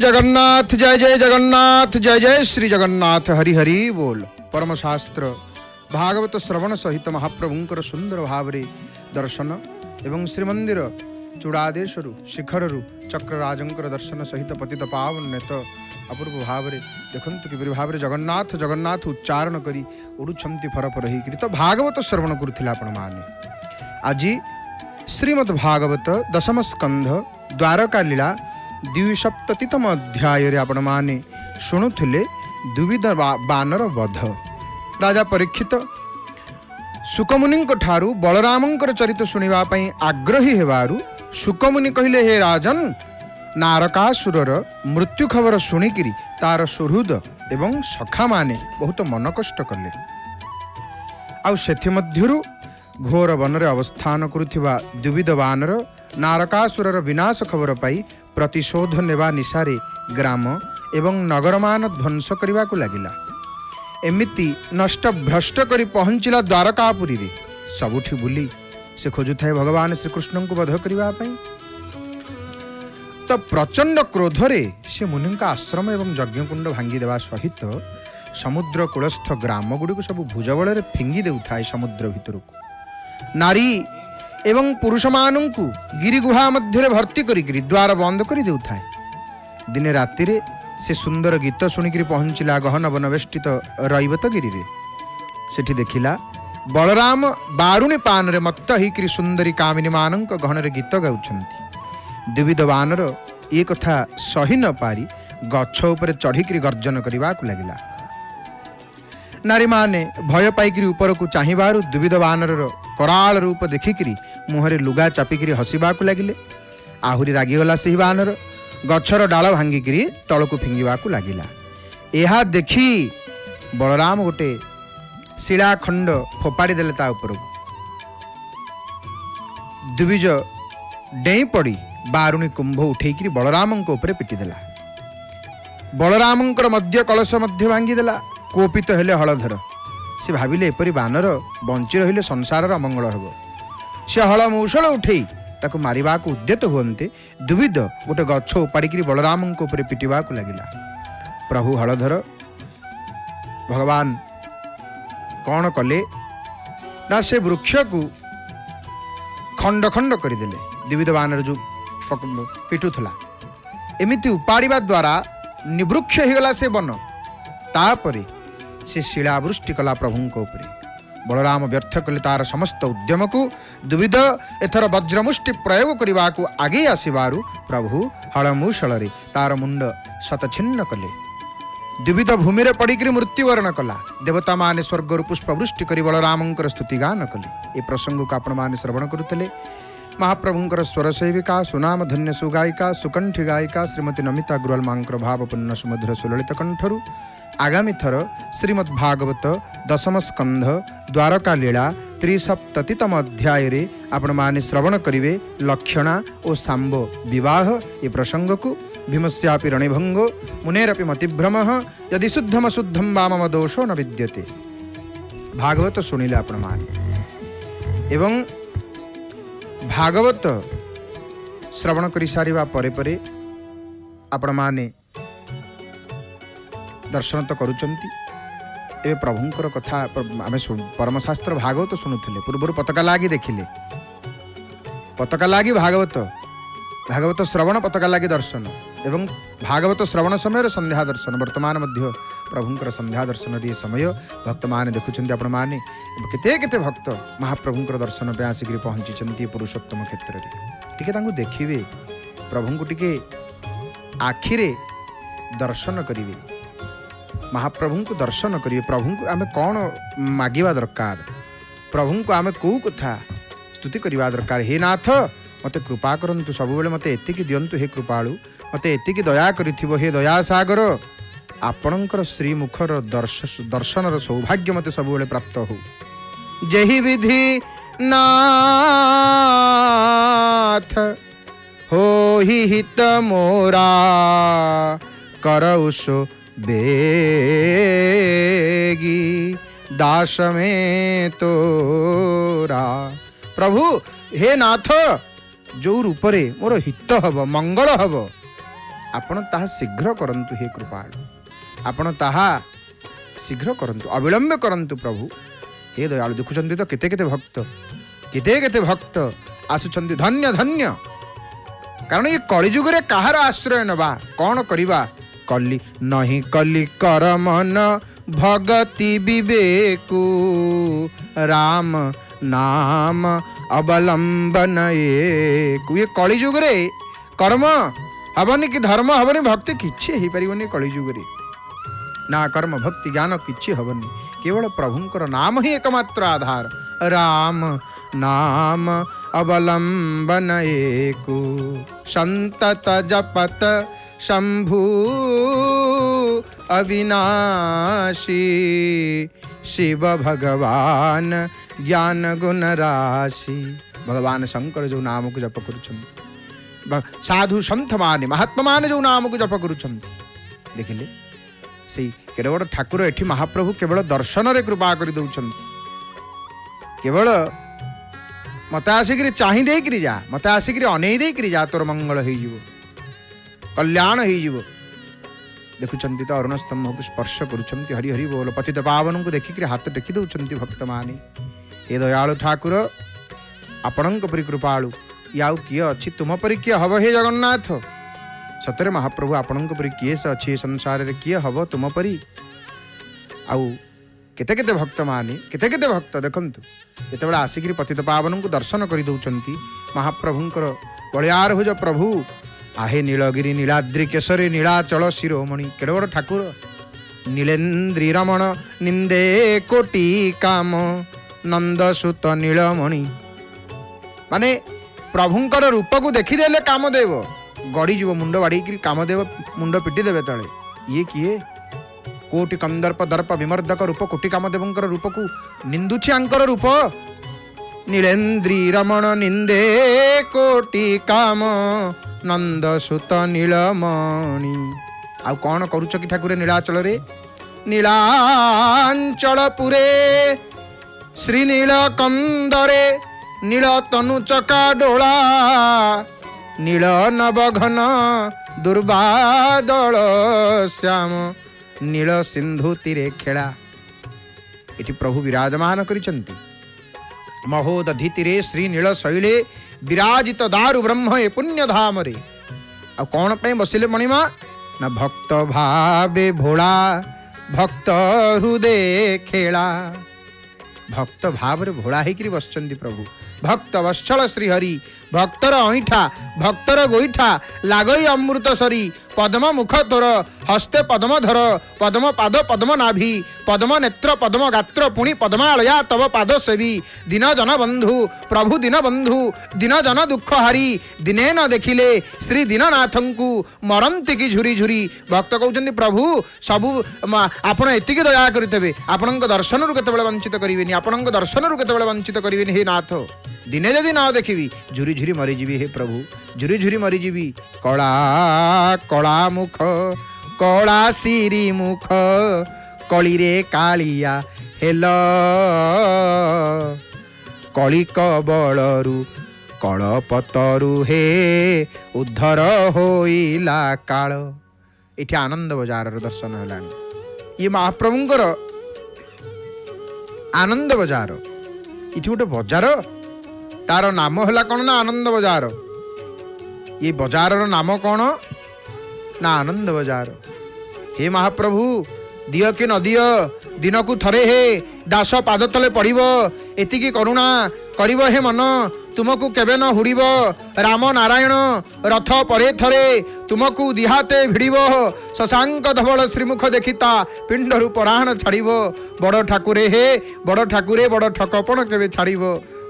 जगन्नाथ जय जय जगन्नाथ जय जय श्री जगन्नाथ हरि हरि बोल। परम शास्त्र भागवत श्रवण सहित महाप्रभुंकर सुंदर भावरे दर्शन एवं श्रीमंदिर चूड़ादेशरु शिखररु चक्रराजंकर दर्शन सहित पतित पावन नेत अपूर्व भावरे देखंतु किपरि भावरे जगन्नाथ जगन्नाथ उच्चारण करी उड़ुछंती फरफर होइकरी तो भागवत श्रवण करुथिला आपण माने। आज श्रीमद् भागवत दशम स्कंध द्वारका लीला 270तम अध्याय आपण माने शुणुथिले दुविध बानर वध। राजा परीक्षित सुकमुनि ठारू बलरामंकर चरित शुणिबा पई आग्रही हेबारु सुकमुनि कहिले, हे राजन, नारकासुरर मृत्यु खबर शुणिकिरी तार सुहृद एवं सखा माने बहुत मन कष्ट कले। आउ सेथि मध्यरु घोर वनरे अवस्थान करुथिबा दुविध बानर नारकासुरर विनाश खबर पाई प्रतिशोध नेवा निशारे ग्राम एवं नगरमान ध्वंस करने को लगिला। एमिति नष्ट भ्रष्ट करी पहुँचला द्वारकापुरी रे। सबुठी बुली से खोजुଥାଏ भगवान श्रीकृष्ण को वध करने। तो प्रचंड क्रोधरे से मुनि आश्रम एवं यज्ञकुंड भांगी देवा सहित समुद्र कूलस्थ ग्राम गुड़ी को सब भुजबल फिंगी देउଥାଏ समुद्र भितर को। नारी एवं पुरुष मानू गिरिगुहा मध्य भर्ती करी द्वार बंद कर देउଥାଏ। दिने राति रे से सुंदर गीत शुणिकी पहुँचला गहन वनवेष्टित रईवतगिरी रे। सेठी देखिला बलराम बारुणी पान रे मत्त होकर सुंदरी कामिनी मानक गहन रे गीत गाउछंती। द्विविध बानर ये कथा सही न पारी गछ उपर चढ़िकी गर्जन करने को लगिला। नारी माने भय पाइकी ऊपर को चाहिबारु द्विविध बानर कराल रूप देखिकी मुहरे लुगा चापिकी हसवा को लगिले। आहुरी रागिगला से बानर गछर डाल भांगिकी तलक फिंगा लगिला। यह देखी बलराम गोटे शिलाखंड फोपाड़ी देले ता ऊपर को। द्विज डेई पड़ी बारुणी कुंभ उठेकी बलराम ऊपर पिटिदेला। बलरामंकर मध्य कलश मध्य भांगीदेला। कोपित हेले हलधर से भाविले एपरी बानर बंची रहिले संसार अमंगल हेब। से हल मौषल उठेई ताकू मारिबा को उद्यत हुअन्ते दुविध गोटे गछ उपाड़ी बलराम ऊपर पिटिबा को लगिला। प्रभु हलधर भगवान कौन कले ना से वृक्ष को खंड खंड करदेले। द्विविध बानर जो पिटुला एमिति उपाड़िबा द्वारा निवृक्ष होगला से वन। तापरे से शिलावृष्टि कला प्रभु उपरे। बलराम व्यर्थ कले तार समस्त उद्यम को। दुविध एथर वज्रमुष्टि प्रयोग करने को आगे आसबारु प्रभु हलमूषल तार मुंड शतछिन्न कले। द्विविध भूमि रे पड़िकी मृत्युवरण कला। देवता माने स्वर्गर पुष्पवृष्टि कर बलरामंकर स्तुतिगान कले। ये प्रसंग को आपण माने श्रवण करुतले। महाप्रभुंकर स्वर सेविका सुनाम धन्य सुगायिका सुकंठी गायिका श्रीमती नमिता अग्रवाल मांकर भावपूर्ण सुमधुर सुललित कंठरु आगामी थर श्रीमद् भागवत दशम स्कंध द्वारका लीला 370तम अध्याय रे आपण माने श्रवण करिवे लक्षणा और सांब विवाह ये प्रसंग को। भीमस्यापि रणिभंगो मुनेरपि मतिभ्रमः यदि शुद्धम शुद्धम वामम दोषो न विद्यते। भागवत सुनिले आपण माने एवं भागवत श्रवण करि सारिबा परे परे आपण माने दर्शन तो करुचंती। ए प्रभुंकर कथा आम परमशास्त्र भागवत शुणुले। पूर्वर पताका लागी देखिले पताका लागी भागवत भागवत श्रवण पताका लागी दर्शन एवं भागवत श्रवण समय संध्या दर्शन। वर्तमान मध्य प्रभुंकर संध्या दर्शन ये समय भक्त माने देखुंत आपण माने केते केते भक्त महाप्रभुंकर दर्शन पे आसिक पहुंची पुरुषोत्तम क्षेत्र में। टिके तांको देखिवे प्रभु को टिके आखिरे दर्शन करिवे महाप्रभु को दर्शन करिए। प्रभु को आमे कौन मागिबा दरकार प्रभु को आमे को कथा स्तुति करवा दरकार। हे नाथ मते कृपा करंतु सब बेले मते एतिकी दियंतु। हे कृपालु मते एतिकी दया करिथिबो। हे दया सागर आपणकर श्रीमुखर दर्शनर सौभाग्य मते सब बेले प्राप्त हो। जेहि विधि नाथ हो ही हित मोरा करउसो बेगी दास में तोरा। प्रभु हे नाथ जो रूपरे मोर हित हब मंगल हब आपण ताहा शीघ्र करंतु हे कृपाळु, आपण ताहा शीघ्र करंतु, अविलंब करंतु प्रभु हे दयाळु। देखुचंती तो केते केते भक्त आसुचंती, धन्य धन्य। कारण ये कलिजुग रे काहार आश्रय नबा, कौन करिबा? कली नहीं कली कर मन भगति विवेकु, राम नाम अवलंबन एकु। ये कलिजुग रे कर्म हबनी कि धर्म हबनी, भक्ति किछि ही परिबनी कलिजुग रे। ना कर्म भक्ति ज्ञान किछि हबनी, केवल प्रभुंकर नाम ही एकमात्र आधार। राम नाम अवलंबन एकु, संतत जपत शंभु अविनाशी, शिव भगवान ज्ञान गुण राशि। भगवान शंकर जो नाम को जप करुछंती, साधु संत माने महात्मा माने जो नाम को जप करुछंती, देखिले से केड़े बड़ ठाकुर एठी महाप्रभु केवल दर्शन रे कृपा करि दउछंती। केवल मते आसिकरी चाहि देकरी जा, मते आसिकरी अनै देकरी जा, तोर मंगल होई जीवो, कल्याण होई जीवो। देखुचंती तो अरुण स्तंभ को स्पर्श करुचंती, हरि हरि बोल। पतित पावन को देखिक हाथ टेकी दउचंती भक्त माने। हे दयालु ठाकुर, आपणक परि कृपाळु याउ किए अछि, तुम परि किए हब हे जगन्नाथ? सतरे महाप्रभु आपणक परि किए से अछि संसार रे, किए हब तुम परि? आउ केते केते भक्त माने, केते केते भक्त देखंतु जेतेबेला आसिकरी पतित पावन को दर्शन करि दउचंती महाप्रभुंकर बलियार भुज प्रभु आहे नीलगिरी नीलाद्रि केसरी नीलाचल शिरोमणि। केड़े बड़ ठाकुर, नीलेन्द्री रमण निंदे कोटि काम, नंदसुत नीलमणि। माने प्रभुंकर रूप को देखीदेले कामदेव गड़ी जीव, मुंड बाड़ी कामदेव मुंड पिटी देवे तले। ये किए? कोटि कंदर्प दर्प विमर्दक रूप, कोटि कामदेवंकर रूप को निंदुछि आंकर रूप। नीलेन्द्री रमण निंदे कोटि काम, नंदसुत नीलमणि। आउ कौन करुच कि ठाकुर नीलाचल रे? नीलांचल पुरे श्रीनील कंदरे, नील तनु चका डोला, नील नवघन दुर्बादल श्याम, नील सिंधु तीरे खेला। इति प्रभु विराजमान करिसंती। महोदधि तीरे श्री नील शैले विराजित दारु ब्रह्म ए पुण्य धाम रे। आ कौन पे बसिले मणिमा? ना भक्त भावे भोला, भक्त हृदय खेला। भक्त भाव रे भोला हेकरी बसचंदी प्रभु। भक्त वत्सल श्रीहरि, भक्तर ऐठा भक्तर गोईठा, लागई अमृत सरी। पद्म मुख तोर हस्ते पद्म धर, पद्म पाद पद्म नाभि, पद्म नेत्र पद्म गात्र, पुणी पद्मालया तव पाद सेवी। दीन जन बंधु प्रभु दीन बंधु, दीन जन दुख हारी, दिने न देखिले श्री दीननाथंकु, मरंती की झुरी झुरी। भक्त कहउचंदी प्रभु सबु आपण एतिकी दया करितेबे, आपणक दर्शन रु केतेबेले वंचित करिवेनी, आपणक दर्शन रु केतेबेले वंचित करिवेनी हे नाथ। दिने जदि न देखिबी झुरी झुरी मरीजीवी हे प्रभु, झुरी झुरी मरीजीवी। कला कला मुख कला सिरी मुख, कली रे कालिया हेल, कली कबलरु कलपतरु हे उद्धर होइला काल। एठी आनंद बजार दर्शन हेलानी। ये महाप्रभुंकर आनंद बजार, इठी गोटे बजार, तार नाम है कौन ना आनंद बजार। ये बजार नाम कौन ना आनंद बजार। हे महाप्रभु दिय कि न दिय, दिन को थरे हे दास पाद तले पड़ब, एतिकी करुणा करिब हे मन, तुमको केबे न हुड़ब। राम नारायण रथ परे थरे, तुमको दिहाते भिड़ब। शशांक धवल श्रीमुख देखिता, पिंडरु पराण छाड़ब। बड़ ठाकुरे हे बड़ ठाकुरे, बड़ ठकपण केबे छाड़ब,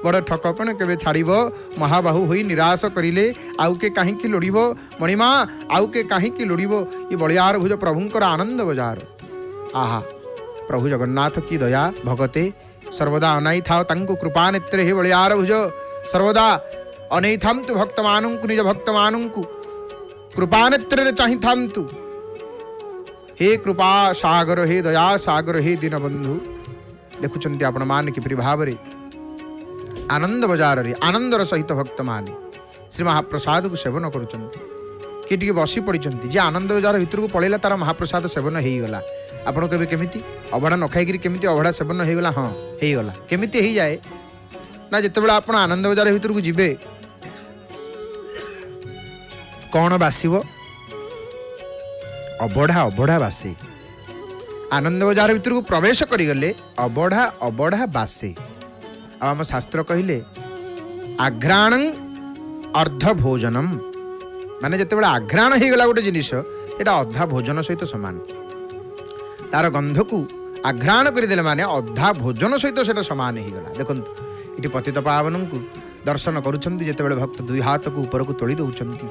बड़ ठकपण केबे छाड़ब। महाबाहु होई निराश करिले, आउ के काहे कि लोड़ब मणिमा, आउ के काहे कि लोड़ब। ये बलियार भुज प्रभुंकर आनंद बजार। आहा प्रभु जगन्नाथ की दया भगते, सर्वदा अनाई थाओ तांको कृपा नेत्रे। हे बलियार भुज सर्वदा अनै थांतु भक्त मानंकु, निज भक्त मानंकु कृपा नेत्रे चाहि थांतु। हे कृपा सागर, हे दया सागर, हे दीनबंधु। देखुचंती आपण मान किपरि भावरे आनंद बजार रे आनंदर सहित भक्त माने श्री महाप्रसाद को सेवन करुचंती। किए टिके बसी पड़ी जे आनंद बजार भितर को पलैला तार महाप्रसाद सेवन हो गला। आपण केबे केमिति अभड़ा न खाई केमिति अभड़ा सेवन हो गला? हाँ हो गला। केमिति हो जाए ना जितेबाला आपण आनंद बजार भितर को जीवे कौन बासिब? अबढ़ा अबढ़ा बासे। आनंद बजार भितर को प्रवेश करिगले अबढ़ा अबढ़ा बासे। आम शास्त्र कहले आघ्राणं अर्ध भोजनम, माने जितेबाला आघ्राण हो गला गोटे जिनिस एटा अधा भोजन सहित सामान। तार गंध को आघ्राण करदेले माने अधा भोजन सहित सेटा सामान हो गला। देखंतु इति पतित पावन को दर्शन करुछंती जेतेबेले भक्त दुई हाथ को ऊपर को तोली दउछंती,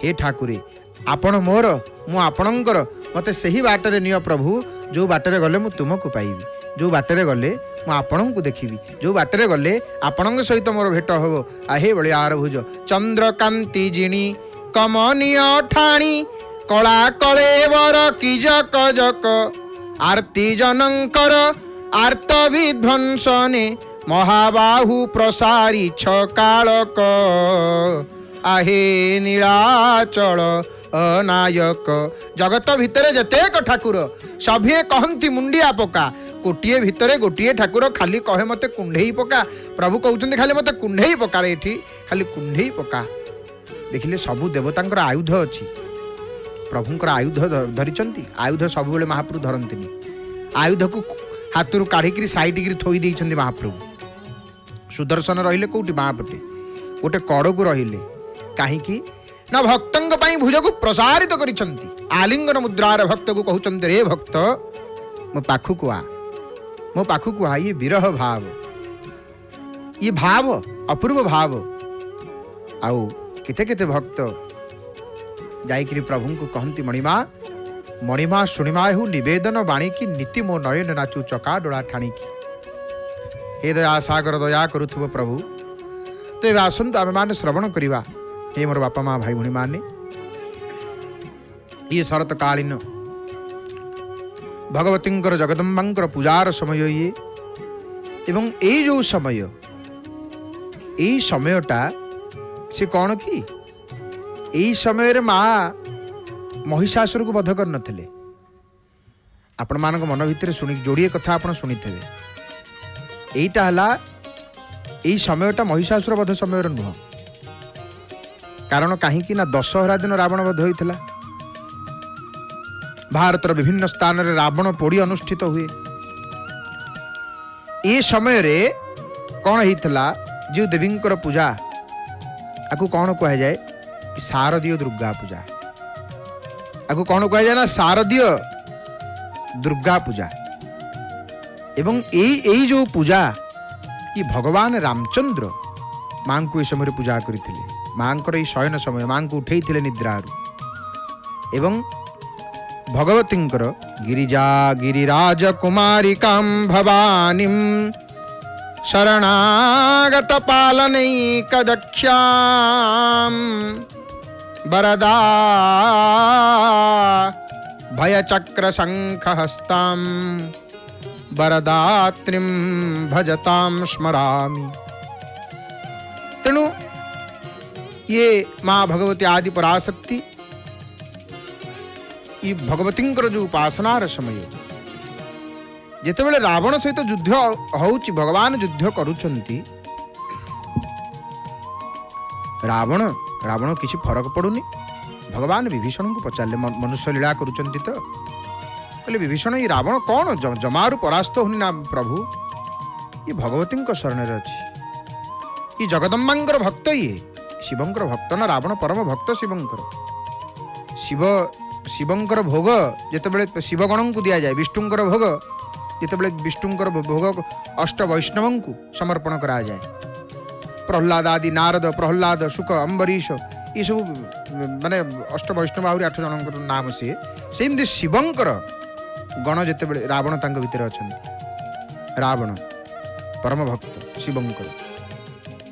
हे ठाकुरे आपण मोर मु आपणंकर मते सही बाटरे नियो प्रभु, जो बाटरे गले मु तुमको पाइबी, जो बाटरे गले मु आपणंकु देखिबी, जो बाटरे गले आपणंक सहित मोर भेट होबो। आहे बलियार भुज चंद्रकांति जिणी कमनीय ठाणी कला कलेवर की जक जक आरती जनंकर आर्त विध्वंसने महाबाहु प्रसारी छकालक आहे नीलाचल अनायक। जगत भितर जतेक ठाकुर सभे कहती मुंडिया पका, गोटे भितर गोटे ठाकुर खाली कहे मते कुंढई पका। प्रभु कहते खाली मते कुंढई पका रे, एठी खाली कुंढई पका। देखिले सबु देवतांकर आयुध अच्छी, प्रभुंकर आयुध धरिचंती। आयुध सब बेले महाप्रभु धरंतिनी, आयुध को हाथ रू काढ़ी साइड की थोई देइछंती महाप्रभु। सुदर्शन रहिले कोउटी बापटे, गोटे कड़ को रहिले काहींकी ना भक्तंग पई भुज को प्रसारित करिसंती। आलिंगन मुद्रार भक्त को कहउचंती रे भक्त मो पाखु को आ, मो पाखु को आ। ये विरह भाव, ये भाव अपूर्व भाव। आउ केते केते भक्त जाइकरी प्रभु को कहती मणिमा मणिमा शुणिमा हूँ निवेदन बाणी की नीति मो नयन नाचू चका डोला ठाणी की। हे दया सागर दया करुथुब प्रभु। तो ये आसतु आम मैंने श्रवण करवा। हे मोर बापा माँ भाई भणी मैंने ये शरत कालीन भगवतींकर जगदम्बांकर पूजार समय ये एवं ये जो समय यही समयटा से कौन कि यही समय रे माँ महिषासुर को बध कर नथिले। आपण मान मन भितर शुणी जोड़िए कथा आप शुणी थे। यहीटा हला यही समयटा महिषासुर वध समय नुह। कारण कहीं ना दशहरा दिन रावण वध होता। भारतर विभिन्न स्थान रे रावण पोड़ी अनुष्ठित हुए। ये समय रे कौन होता जो देवींकर पूजा आपको कौन कह जाए? शारदीय दुर्गा पूजा। आपको कौन कह जाए ना? शारदीय दुर्गा पूजा। एवं यही जो पूजा ये भगवान रामचंद्र मां को इस समय पूजा करते। मां को शयन समय मां को उठे निद्रारू एवं भगवतींकर गिरिजा गिरिराज कुमारिकां भवानीं शरणागत पालनैकदक्ष्यां वरदा भयचक्र शंखहस्तां वरदात्रीं भजतां स्मरामि। तेणु ये माँ भगवती आदि पराशक्ति ये भगवतींकर जो उपासनार समय जितेबाला रावण सहित युद्ध होउची, भगवान युद्ध करुछंती। रावण रावण किसी फरक पड़ुनी। भगवान विभीषण को पचारे मनुष्य लीला करुछंती तो बोले विभीषण ये रावण कौन जमारू परास्त होनी ना प्रभु? ये भगवती शरण अच्छी। ये जगदम्बांकर भक्त, ये शिवंकर भक्त ना। रावण परम भक्त शिवंकर। शिवंकर भोग जितेबाला शिवगण को दि जाए, विष्णुंकर भोग जितेबाला विष्णुंकर भोग अष्ट वैष्णव को समर्पण करा जाए। प्रहलाद आदि नारद प्रहलाद शुक अम्बरीश ये सब माने अष्ट वैष्णव आहरी 8 जन नाम सी सेमती शिवंकर गण जितेबाला रावण तांग भितर अछंती। रावण परम भक्त शिवंकर,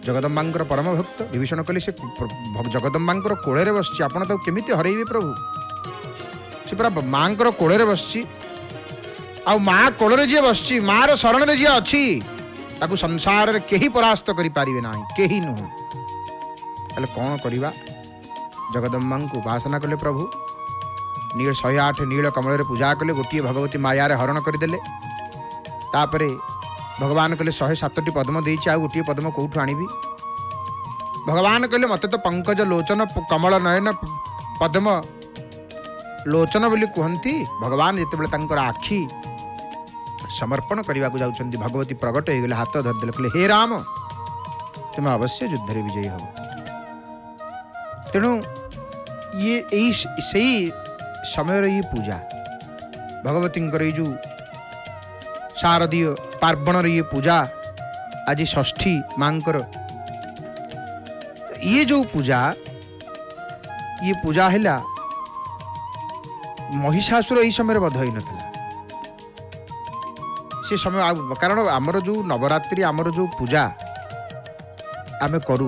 जगदम्बांकर परम भक्त। विभीषण कहले से जगदम्बांकर कोଳରେ बसछि, आपण तो केमिति हरैबे प्रभु? से पूरा मांकर कोଳରେ बसछि। आ माँ कोଳରେ जे बसछि, मार शरण रे जे अछि ताकू संसार रे केही परास्त करि पारिबे नाही, केही नुह। ताले कोन करिबा? जगदम्बा को उपासना कले प्रभु नील 108 नील कमल पूजा कले गोटे भगवती माया हरण करदे तापरे भगवान कहले 107टी पद्म देछि आ गोटे पद्म कौठु आनिबी भगवान कहले मते तो पंकज लोचन कमल नयन पद्म लोचन बोली कहती भगवान जिते तांकर आखि समर्पण करने को जाउछंती भगवती प्रगट हो गले हाथ धरदे कहले हे राम तुम अवश्य युद्ध रे विजयी हो तेणु ये सही समय ये पूजा भगवती जो शारदीय पार्वण ये पूजा आज षष्ठी मांकर ये जो पूजा है महिषासुर यही समय बध हो नथिला से समय कारण आमर जो नवरात्रि आमर जो पूजा आमे करू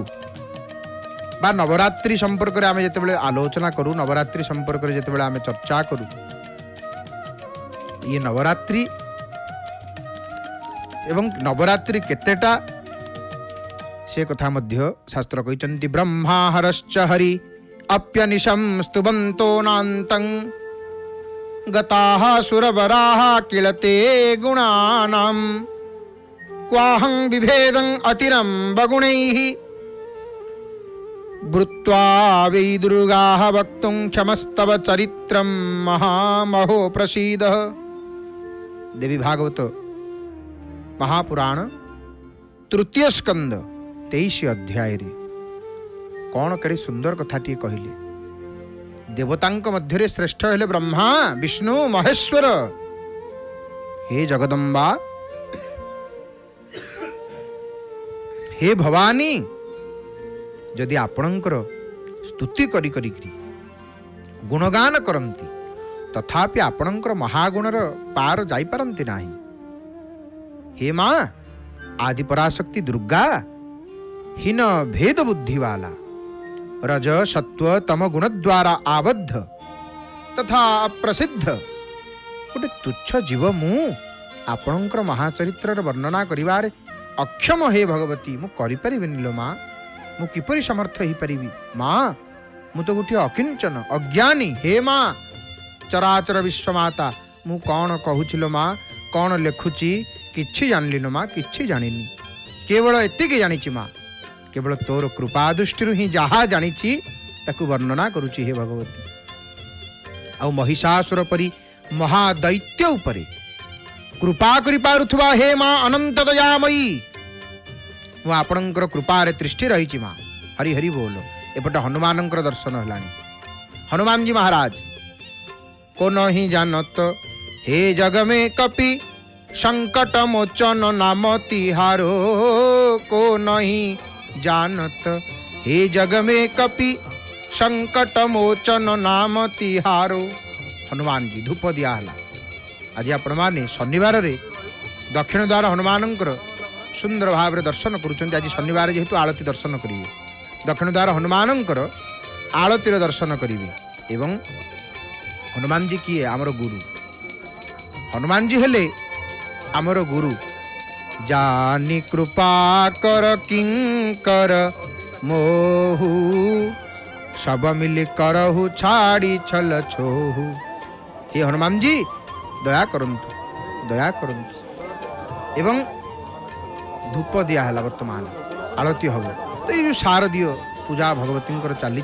बा नवरात्रि संपर्क में आमे जेतेबेले आलोचना करू नवरात्रि संपर्क में जेतेबेले आमे चर्चा करू ये नवरात्रि एवं नवरात्रि केतेटा से कथा मध्य शास्त्र कहते ब्रह्मा हरश्च हरि अप्यनिशं स्तुवन्तो नान्तं गताः सुरवराः किलते गुणानां क्वाहं विभेदं अतिरं बगुणैः ब्रुत्वा वै दुर्गाः वक्तुं क्षमस्तव चरित्रं महामहो प्रसीदः। देवी भागवत महापुराण तृतीय स्कंद 23 अध्याय रे कौन करे सुंदर कथाटी कहले देवतांक मध्य श्रेष्ठ हेले ब्रह्मा विष्णु महेश्वर हे जगदम्बा हे भवानी जदि आपणकर स्तुति करी करी गुणगान करती तथापि आपणकर महागुणर पार जाई पारंती नाही। हे मां आदिपराशक्ति दुर्गा हीन भेद बुद्धि वाला रज सत्व तम गुण द्वारा आबद्ध तथा अप्रसिद्ध गोटे तुच्छ जीव मु आपणकर महाचरित्र वर्णना करिवार अक्षम हे भगवती मु करि परिबिनि लो मां मु किपरि समर्थ ही परिबि मां मु तो गोटे अकिंचन अज्ञानी हे मां चराचर विश्वमाता मु कौन कहूचिलो मां कौन लेखुची किछि जानली नो मां किछि जानिनी केवल एतिके जानिछि मां केवल तोर कृपा दृष्टि ही जहा जानिछि ताकु वर्णना करुछि हे भगवती। आ महिषासुर परी महादैत्य उपरे कृपा करि पारुथुवा हे मां अनंत दयामयी मु आपणकर कृपा रे दृष्टि रहिछि मां। हरि हरि बोल। एपटे हनुमानंकर दर्शन हलानी हनुमान जी महाराज को नहीं जानत हे जग में कपि संकट मोचन नाम तिहारो को नहीं जानत हे जग में कपि संकट मोचन नाम तिहारो। हनुमान जी धूप दिया हला आज आपण माने शनिवार रे दक्षिण द्वार हनुमानंकर सुंदर भाव दर्शन करुचंती। आज शनिवार जेहेतु आलती दर्शन करिवे दक्षिण द्वार हनुमानंकर आलतीर दर्शन करिवे एवं हनुमान जी किए आमर गुरु हनुमान जी हेले आमर गुरु जानी कृपा कर किंकर मोहु सब मिली करहु छाड़ी छल छोहु। हे हनुमान जी दया करंतु एवं धूप दिया है वर्तमान आलती हम तो ये जो शारदीय पूजा भगवती चली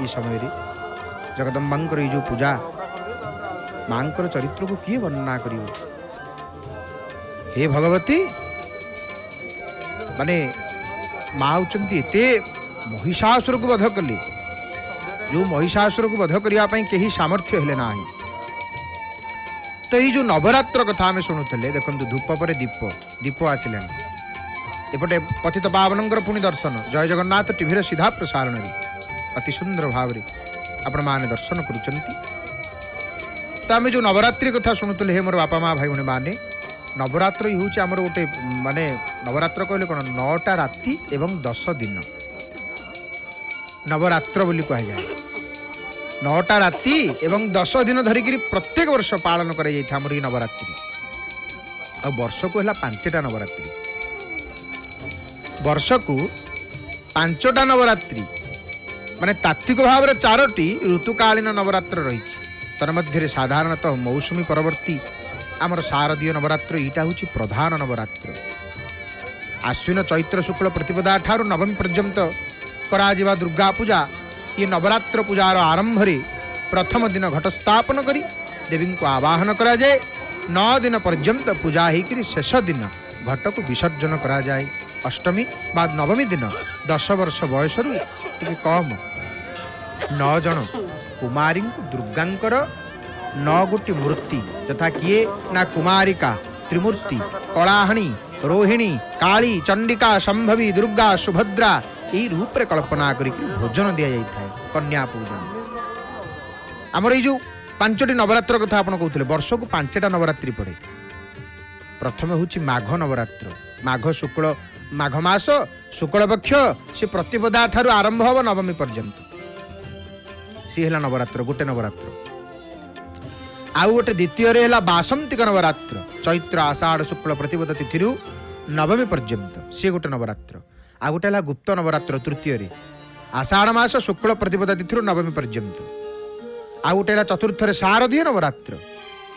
समय रे जगदम्बांकर ये जो पूजा मांकर चरित्र को किए वर्णना करिवो। हे भगवती माने माँ होचंती एते महिषासुर को वध कले जो महिषासुर को वध करिया पई केही सामर्थ्य हेले नाही। तो ये जो नवरात्र कथा आम शुणुले देखो धूप पर दीप दीप आसिले एपटे पतित पावनंकर पुणी दर्शन जय जगन्नाथ टीवी सीधा प्रसारण अति सुंदर भाव आपण माने दर्शन करुचंती। तो आम जो नवरात्रि कथा शुणुले हे मोर बापा माँ भाई भाई माने नवरात्र हूँ आमर गोटे माने नवरात्र कहले कौन 9टा राति एवं 10 दिन नवरात्र बोली कह जाए 9टा राति एवं 10 दिन धरिकी प्रत्येक वर्ष पालन कर नवरात्रि आ वर्ष को है 5टा नवरात्रि वर्ष को 5टा नवरात्रि माने तात्विक भाव में 4टी ऋतुकालीन नवरात्र रही तन्मध्य साधारणतः मौसुमी परवर्ती आमर शारदीय नवरात्र यहाँ हूँ प्रधान नवरात्र। आश्विन चैत्र शुक्ल प्रतिपदा ठारू नवमी पर्यंत करा दुर्गा पूजा ये नवरात्र पूजार आरंभ रे प्रथम दिन घट स्थापन करी देवी को आवाहन करा जाए 9 दिन पर्यंत पूजा होकर शेष दिन घट को विसर्जन करा जाए। अष्टमी बाद नवमी दिन 10 वर्ष बयस कम 9 जन कुमारी दुर्गांकर 9 गोटी मूर्ति तथा किए ना कुमारिका त्रिमूर्ति कलाहाणी रोहिणी काली चंडिका संभवी दुर्गा सुभद्रा यही रूप रे कल्पना करी भोजन दि जाए कन्या पूजन। आमर ये जो 5टी नवरात्र कथा आप कहते वर्ष को 5टा नवरात्रि पड़े। प्रथम हूँ माघ नवरात्र माघ शुक्ल माघ मास शुक्ल पक्ष से प्रतिपदा ठारू आरंभ हम नवमी पर्यंत सी है नवरात्र गोटे नवरात्र। आउ गोटे द्वितीय है बासंतिक नवरात्र चैत्र आषाढ़ शुक्ल प्रतिपदा तिथि नवमी पर्यंत सी गोटे नवरात्र। आ गोटे है गुप्त नवरात्र तृतीय आषाढ़ मास शुक्ल प्रतिपदा तिथि नवमी पर्यंत। आ गोटे है चतुर्थ शारदीय नवरात्र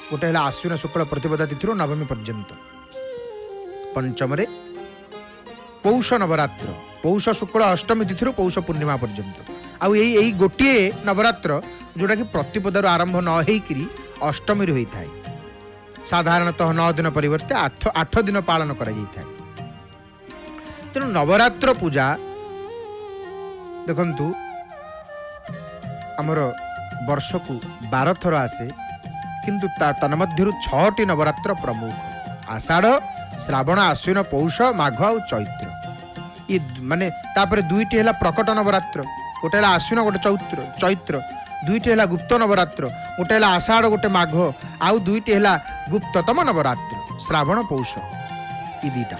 गोटे है आश्विन शुक्ल प्रतिपदा तिथि नवमी पर्यंत। पंचम पौष नवरात्र पौष शुक्ल अष्टमी तिथि पौष पूर्णिमा पर्यंत। आउ यही गोटे नवरात्र जोटा कि प्रतिपदार आरंभ न होकर अष्टमी होता है। साधारणतः 9 दिन परिवर्ते 8 दिन पालन करा जाए। तेणु नवरात्र पूजा देखंतु आमर वर्ष को 12 थर आसे किंतु तन्मध्यरु 6टी नवरात्र प्रमुख आषाढ़ श्रावण आश्विन पौष माघ और चैत्र ये माने तापर 2टी है प्रकट नवरात्र गोटे है आश्विन गोटे चैत्र 2टी है गुप्त नवरात्र गोटे है आषाढ़ गोटे माघ आउ 2टी है गुप्ततम नवरात्र श्रावण पौष ये 2टा।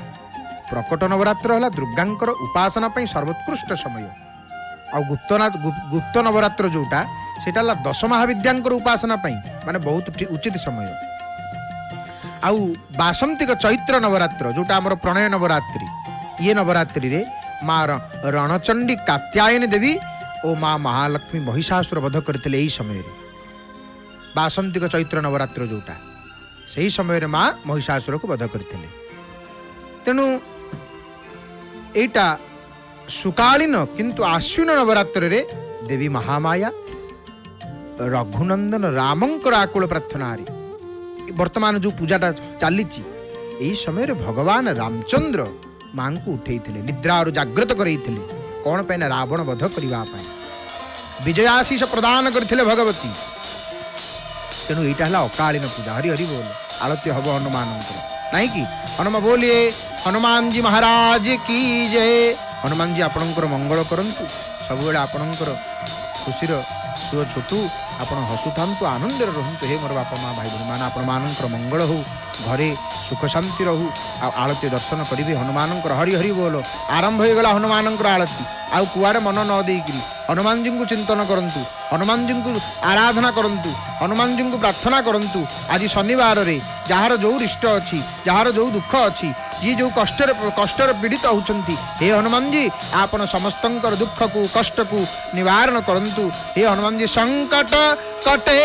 प्रकट नवरात्र है दुर्गांकर उपासना सर्वोत्कृष्ट समय आ गुप्त नवरात्र जोटा सेटा 10 महाविद्यांकर उपासना माने बहुत उचित समय। आउ बासंतिक चैत्र नवरात्र जोटा आमर प्रणय नवरात्रि ये नवरात्रि रे माँ रणचंडी कात्यायनी देवी और माँ महालक्ष्मी महिषासुर वध करते यही समय बासंतिक चैत्र नवरात्र जोटा से ही समय माँ महिषासुर को वध करते। तेणु एटा सुकालीन किंतु आश्विन नवरात्र रे देवी महामाया रघुनंदन रामंकर आकुल प्रार्थना वर्तमान जो पूजाटा चली यही समय भगवान रामचंद्र माँ को उठे निद्रा जागृत करते कौन पे रावण वध करने विजयाशीष प्रदान करते भगवती। तेणु यहाँ है अकालीन पूजा हरि हरि बोल आलती हम हनुमान नहीं कि हनुमान बोलिए हनुमान जी महाराज की जय। हनुमान जी आपणकर मंगल करंतु सब आपणकर खुशीर सुओ छोटू आपण हसुता आनंद रुहतु हे मोर बापा माँ भाई भाई मान आपण मानकर मंगल हो घरे सुख शांति रहू आलती दर्शन करेंगे हनुमान हरि हरि बोल आरंभ हो गला हनुमान आलती आउ कुआड़े मन न देकरी हनुमान जी को चिंतन करंतु हनुमान जी को आराधना करंतु हनुमान जी को प्रार्थना करंतु। आज शनिवार रे जार जो रिष्ट अच्छी जार जो दुख अच्छी जी जो कष्टर पीड़ित होती हे हनुमान जी आपण समस्त दुख को कष्ट को निवारण करंतु। हे हनुमान जी संकट कटे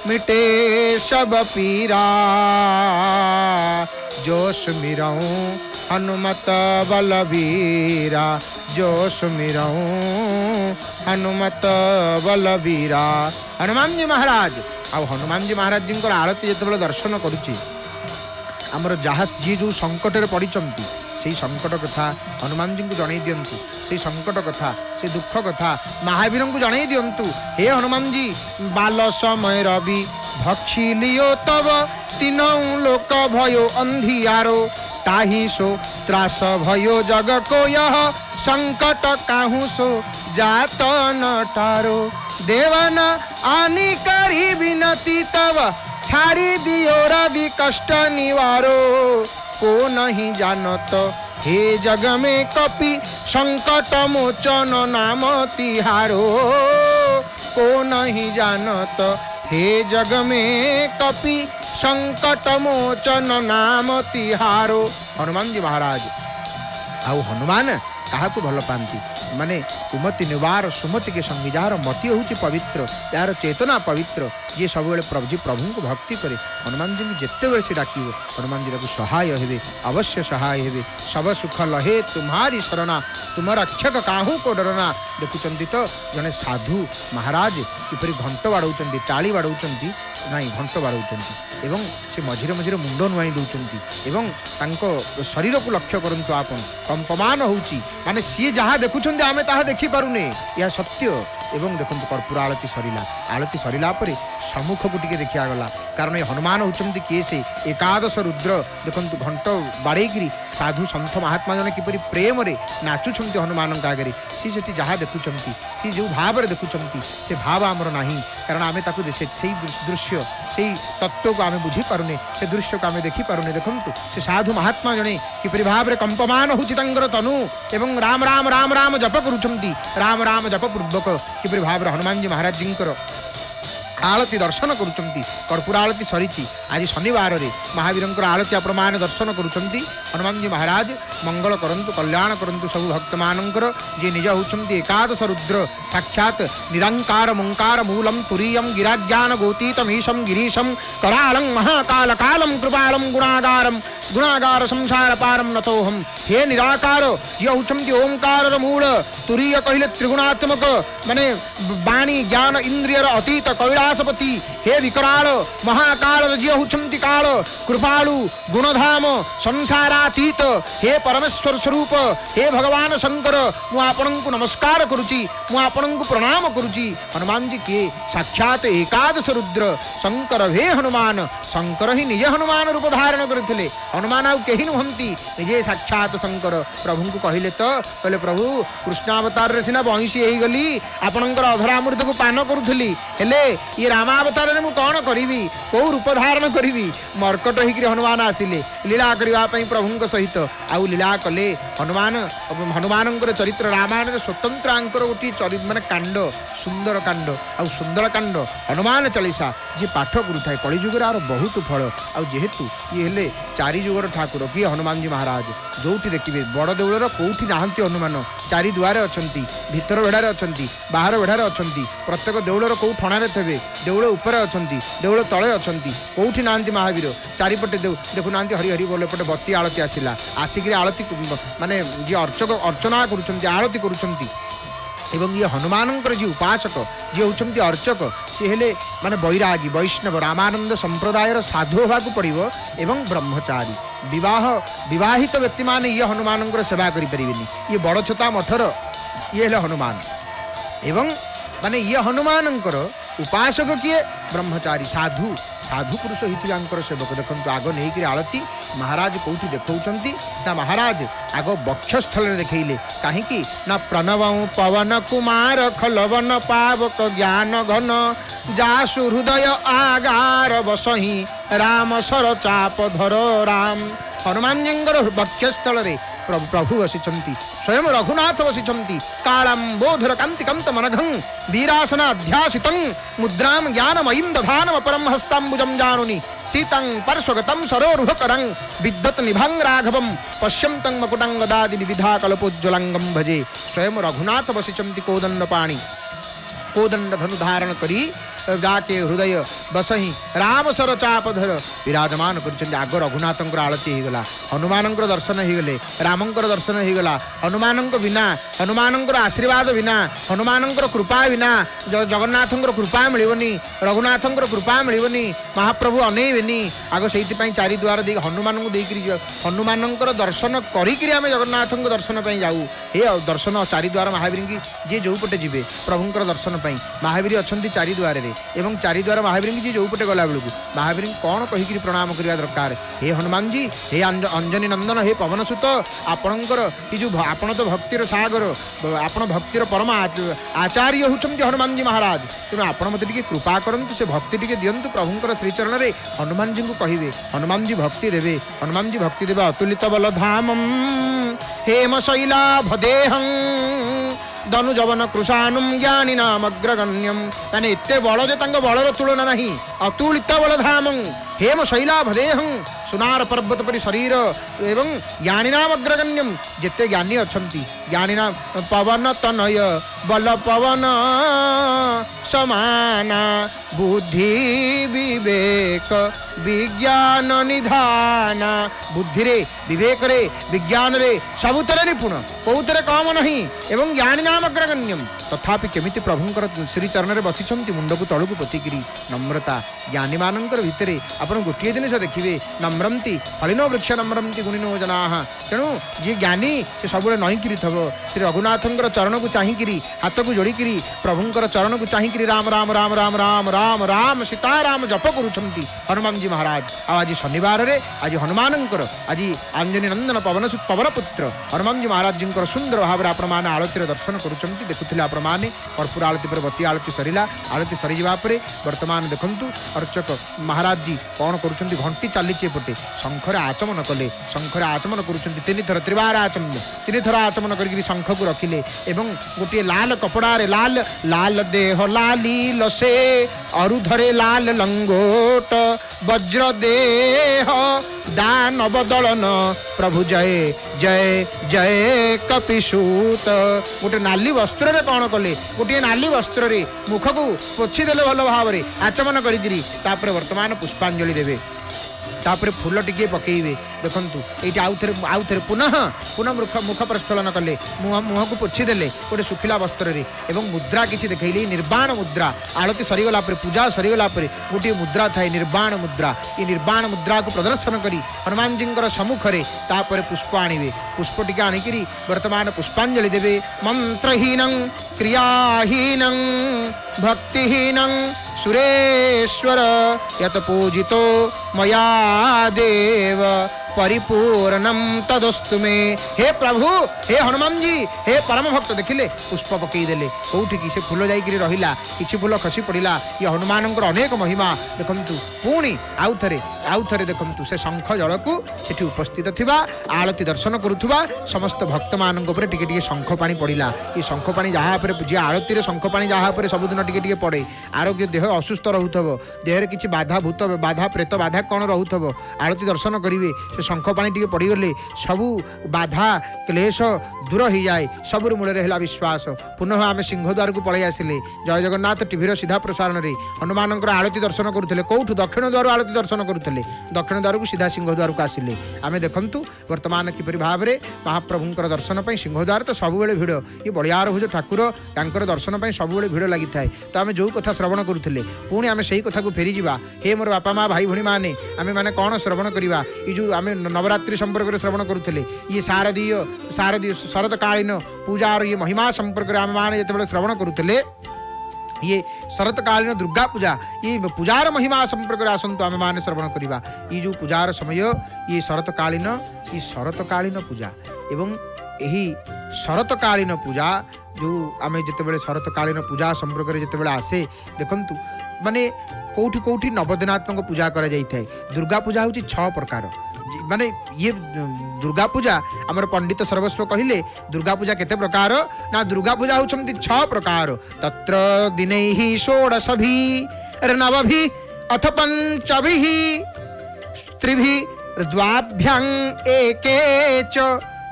मिटे सब पीरा जो सुमिरऊं हनुमत बलबीरा जो सुमिरऊं हनुमत बलबीरा। हनुमान जी महाराज आ हनुमान जी महाराज जी आरती जो दर्शन करुच्ची आमर जहाँ जी जो संकट पड़ी से संकट कथा हनुमान जी को जन दिंतु से संकट कथा से दुख कथा महावीर को जन दिंतु। हे हनुमान जी बाल समय रवि भक्षी लियो तब तीनों लोक भयो अंधियारो ताही सो त्रास भयो जग को यह संकट काहू सो जात नटारो देवन आनी करी विनती तब छाड़ी दियो रवि कष्ट निवारो को नहीं जानत हे जग में कपि संकट मोचन नाम तिहारो को नहीं जानत हे जग में कपि संकट मोचन नाम तिहारो। हनुमान जी महाराज आउ हनुमान क्या भल पाती माने कुमति निवार सुमति के संगी जार मति हूँ पवित्र यार चेतना पवित्र जी सब प्रभु को भक्ति करे हनुमान जी जिते बड़े से डाक हनुमान जी ताको सहाय हेबे अवश्य सहाय हेबे सब सुख लहे तुम्हारी शरणा तुम रक्षक काहू को डरना। देखुंत तो जड़े साधु महाराज किपरि घंट बाड़ौं ताली बाड़ौं नाई घंट बाड़ौं एवं से मझिरे मझिरे मुंड नुआई दौरान शरीर को लक्ष्य करंतु आपन कंपमान होउची माने सी जहाँ देखुं आमे ताहा देखि पारुने यह सत्य। एवं देखो कर्पूर आलती सरिला पर सम्मुख को टिके देखा गला कारण ये हनुमान होती किए से एकादश रुद्र देखो घंट बाड़ेकरी साधु सन्थ महात्मा जन किपरि प्रेम रे नाचुंट हनुमान आगे सी जहाँ देखुं सी जो भाव देखुं से भाव आमर नाही कारण आमे ताकू से दृश्य से तत्व को आमे बुझी पारुने से दृश्य को आमे देखि पारुने। देखंतु से साधु महात्मा जने किपरि भाव रे कंपमान होउछि तंगर तनु एवं राम राम राम राम जप करुछंती राम राम जप पूर्वक किपरि भाव हनुमान जी महाराज जी आलती दर्शन करुँच कर्पूर आलती सरी आज शनिवार रे महावीर आलती आपण मैंने दर्शन करुँच हनुमान जी महाराज मंगल करंतु कल्याण करंतु सब भक्त मानकर जे निज होती एकादश रुद्र साक्षात निरंकार मुंकार मूलम तुरीयम गिराज्ञान गोतीतमीशम गिरीशम करालं महाकाल कालम कृपालम गुणागारम गुणागार संसार पारम नतोहम हे निराकार जे होती ओंकार मूल तुरीय कहले त्रिगुणात्मक माने वाणी ज्ञान इंद्रियर अतीत कैलासपति हे विकराल महाकाल जी होती काल कृपालु गुणधाम संसारातीत हे परमेश्वर स्वरूप हे भगवान शंकर मु आपन को नमस्कार करुची मु आपन को प्रणाम करुची। हनुमान जी किए साक्षात एकादश रुद्र शंकर हे हनुमान शंकर ही निजे हनुमान रूप धारण करते हनुमान आउ कहीं नुहंती निजे साक्षात शंकर प्रभु को कहले तो कहले प्रभु कृष्णावतार सिना बंशी हो गली आपणकर अधरामृत को पान करुली हेले ये रामावतार में कौन करी कौ रूप धारण करी मर्कट होकर हनुमान आसिले लीला करने प्रभु सहित आउ लीला कले हनुमान चरित्र रामायण स्वतंत्र आंकर गोटे माने कांड सुंदर कांड हनुमान चालीसा जी पाठ करूए कलिजुगर आर बहुत फल आेतु ये हेले चारि जुगर ठाकुर किए हनुमान जी महाराज जो देखिए बड़ देउलर कौटी नहांती हनुमान चारि दुआरे अच्छा भितर बेढ़ारे अच्छा बाहर बेढ़ारे अच्छा प्रत्येक देउलर कौ ठणारे थे देउल उपर अच्छा देउल तले अच्छा कौटी ना महावीर चारिपटे देखुना हरि हरि बोल एपटे बत्ती आलती आसला आसिक आलती माने जी अर्चना करुँच आलती करुँच एवं ये हनुमान जी उपासक जी होती अर्चक सी हेले माने बैरागी वैष्णव रामानंद संप्रदायर साधु होगाकू पड़ो एवं ब्रह्मचारी विवाहित व्यक्ति माने ये हनुमान सेवा करें ये बड़ छता मठर ये हेले हनुमान एवं माने ये हनुमान उपासक किए ब्रह्मचारी साधु पुरुष होकर सेवक देखो आग नहीं आलती महाराज कौटी देखौंती ना महाराज आग वक्षस्थल देखले कहीं ना प्रणव पवन कुमार खलवन पावक ज्ञान घन जासु हृदय आगार बसही राम सर चाप धर राम। हनुमान जी वक्षस्थल प्रभु वसिंट स्वयं रघुनाथ वसिंट कालंबोधर कांतिकंत मनघं वीरासनाध्यासित मुद्रा ज्ञानमयीं दधानम परम हस्तांबुजं जानुनि सीतं परस्वगतं सरोरुहकरं विद्वत् निभं राघवं पश्यन्तं मकुटं गदादि विविधा कल्पोज्ज्वलंगं भजे। स्वयं रघुनाथ वसिंट कोदंडपाणि कोदंड धनु धारण करी जाके हृदय बसही राम सर चापधर विराजमान कर आग रघुनाथ आलती होगला हनुमान दर्शन होगले रामंकर दर्शन होगला हनुमान बिना हनुमान आशीर्वाद बिना हनुमान कृपा बिना जगन्नाथ कृपा मिलनी रघुनाथ कृपा मिलनी महाप्रभु अनेबनी आग से चारि द्वार दे हनुमान को हनुमान दर्शन करी आम जगन्नाथ दर्शन पर जाऊ हे दर्शन चारि द्वार महावीर की जी जो पटे जी प्रभुंर दर्शन पर महावीर अच्छा चारि द्वार एवं चारि द्वार महावीर जी जो पटे गला बेलू महावीर कौन कहीकि प्रणाम करने दरकार हे हनुमान जी हे अंजनी नंदन हे पवनसुत आपणकर ये जो आपण तो भक्तिर सागर आपण भक्तिर परम आचार्य होती हनुमान जी महाराज तेणु आप मत कृपा करंतु से भक्ति टी दिंतु प्रभुंर श्रीचरण में हनुमान जी को कहे हनुमान जी भक्ति देवे हनुमान जी भक्ति देवे अतुलित बलधामम हेम शैलाभदेहं धनु जवन कृषानुम ज्ञानी नाम अग्रगण्यम यानी इतने बल जे बलर तुलना नहीं अतुलित बलधामं हेम शैलाभदेहं सुनार पर्वत परि शरीर एवं ज्ञानीनाम अग्रगण्यम जेते ज्ञानी अछंती ज्ञानीनाम पवन तनय बल पवन समाना बुद्धि विवेक विज्ञान निधान बुद्धि रे विवेक रे विज्ञान रे सबुतरे निपुण कौतरे कम नहीं एवं ज्ञानी नाम अग्रगण्यम तथापि केमिति प्रभुंकर श्री चरण में बसिछंती मुंड को तळु को पतिकिरी नम्रता ज्ञानी मानकर भितरे आपण गोटे जिनिस देखिए नम्रंती फलिनो वृक्ष नम्रंती गुणिनो जनाः तेणु जी ज्ञानी से सबुले नहींकिरी थब श्री रघुनाथंकर चरण को चाहिकिरी हाथ को जोड़िकी प्रभुंकर चरण को चाहिकिरी राम राम राम राम राम राम राम सीताराम जप करुछंती हनुमान जी महाराज आज शनिवार रे आज हनुमानंकर आज आंजनी नंदन पवन पुत्र हनुमान जी महाराज जी सुंदर भाव में आपण मैंने आरती दर्शन करुँच देखुले आपण मैंने कर्पूर आरती पर बती आरती सरिला आरती सरी जावापर वर्तमान देखु अर्चक महाराज जी कौन करुँच घंटी चली एपटे शंखर आचमन कले शंखर आचमन करुँच तीन थर त्रिवार आचमन तीन थर आचमन कर शंख को रखिले एवं गोटे लाल कपड़ारे लाल लाल देह लाली लसे अरुधरे लाल लंगोट वज्र देह दानव दलन प्रभु जय जय जय कपिसूत गोटे नाली वस्त्र रे कौन कले गोटे नाली वस्त्र रे मुख को पोछि देले भल भाव रे आचमन करी तापर वर्तमान पुष्पांजलि देवे तापर फूल टिके पकेबे देखंतु एटा आउ थे पुनः पुनः मुख प्रस्फलन कले मुह को पोछीदेले गोटे सुखिला वस्त्र रे एवं मुद्रा किसी देखैले निर्वाण मुद्रा आरती सरीगला पूजा सरीगला गोटे मुद्रा थाए निर्वाण मुद्रा ये निर्वाण मुद्रा को प्रदर्शन करी हनुमान जी सम्मुख रे तापर पुष्प आणिबे पुष्प टिके आणिकी वर्तमान पुष्पांजलि देवे मंत्रहीन क्रियाहीन भक्तिहीन सुरेश्वर यत पूजितो मया देव परिपूर्णम तदस्तु में हे प्रभु हे हनुमान जी हे परम भक्त देखिले पुष्प पकईदेले कौटी की से फूल जाइए रहा कि फूल खसी पड़ा ये हनुमान अनेक महिमा देखु पुणी आउ थे देखु से शंख जल को सेठी उपस्थित थिबा आलती दर्शन करुवा समस्त भक्त मान टिके शंख पानी पड़ा ये शंख पानी जहाँ जी आलती शंख पानी जहाँ सबुदिन टिके पड़े आरोग्य देह असुस्थ रोथब देहरे किसी बाधा भूत बाधा प्रेत बाधा कौन रोथब आलती दर्शन करेंगे से शंख पानी टिके पड़गले सबू बाधा क्लेश दूर हो जाए सबुर मूल है विश्वास पुनः आम सिंहद्वार को पलि आसिले जय जगन्नाथ टीवी सीधा प्रसारण में हनुमान आलती दर्शन करुले कौटू दक्षिण द्वार आलती दर्शन करुले दक्षिण द्वार को सीधा सिंहद्वार को आसिले आम देखु वर्तमान किपरि भाव में महाप्रभुंर दर्शन पर सिंहद्वार तो सब भिड़ ये बलियार भुज ठाकुर तांकर दर्शन पर सब भिड़ लगी थाए तो आम जो कथा श्रवण करुले पुणी आम से कथा को फेरी जा हे मोर बापा माँ भाई भणी मैंने आम मैंने कौन श्रवण करवा ये जो आम नवरात्रि संपर्क में श्रवण करुले ये शारदीय शरतकालीन पूजार ये महिमा संपर्क में आम मैंने जो श्रवण करुले ये शरतकालीन दुर्गा पूजा ये पूजार महिमा संपर्क में आसतु आम मैंने श्रवण करवा ये जो पूजार समय ये शरतकालीन पूजा एवं यही शरतकालीन पूजा जो आम जिते शरतकालीन पूजा संपर्क में जिते आसे देखु माने कौटी कौटी नवदिनात्मक पूजा करा जाय थाए दुर्गा पूजा हूँ 6 प्रकार माने ये दुर्गा पूजा आमर पंडित सर्वस्व कहले दुर्गा पूजा केते प्रकार ना दुर्गा पूजा होछंती 6 प्रकार तत्र दिनैः षोडशभि नवभि अथ पंचभिः त्रिभिः द्वाभ्यां एके च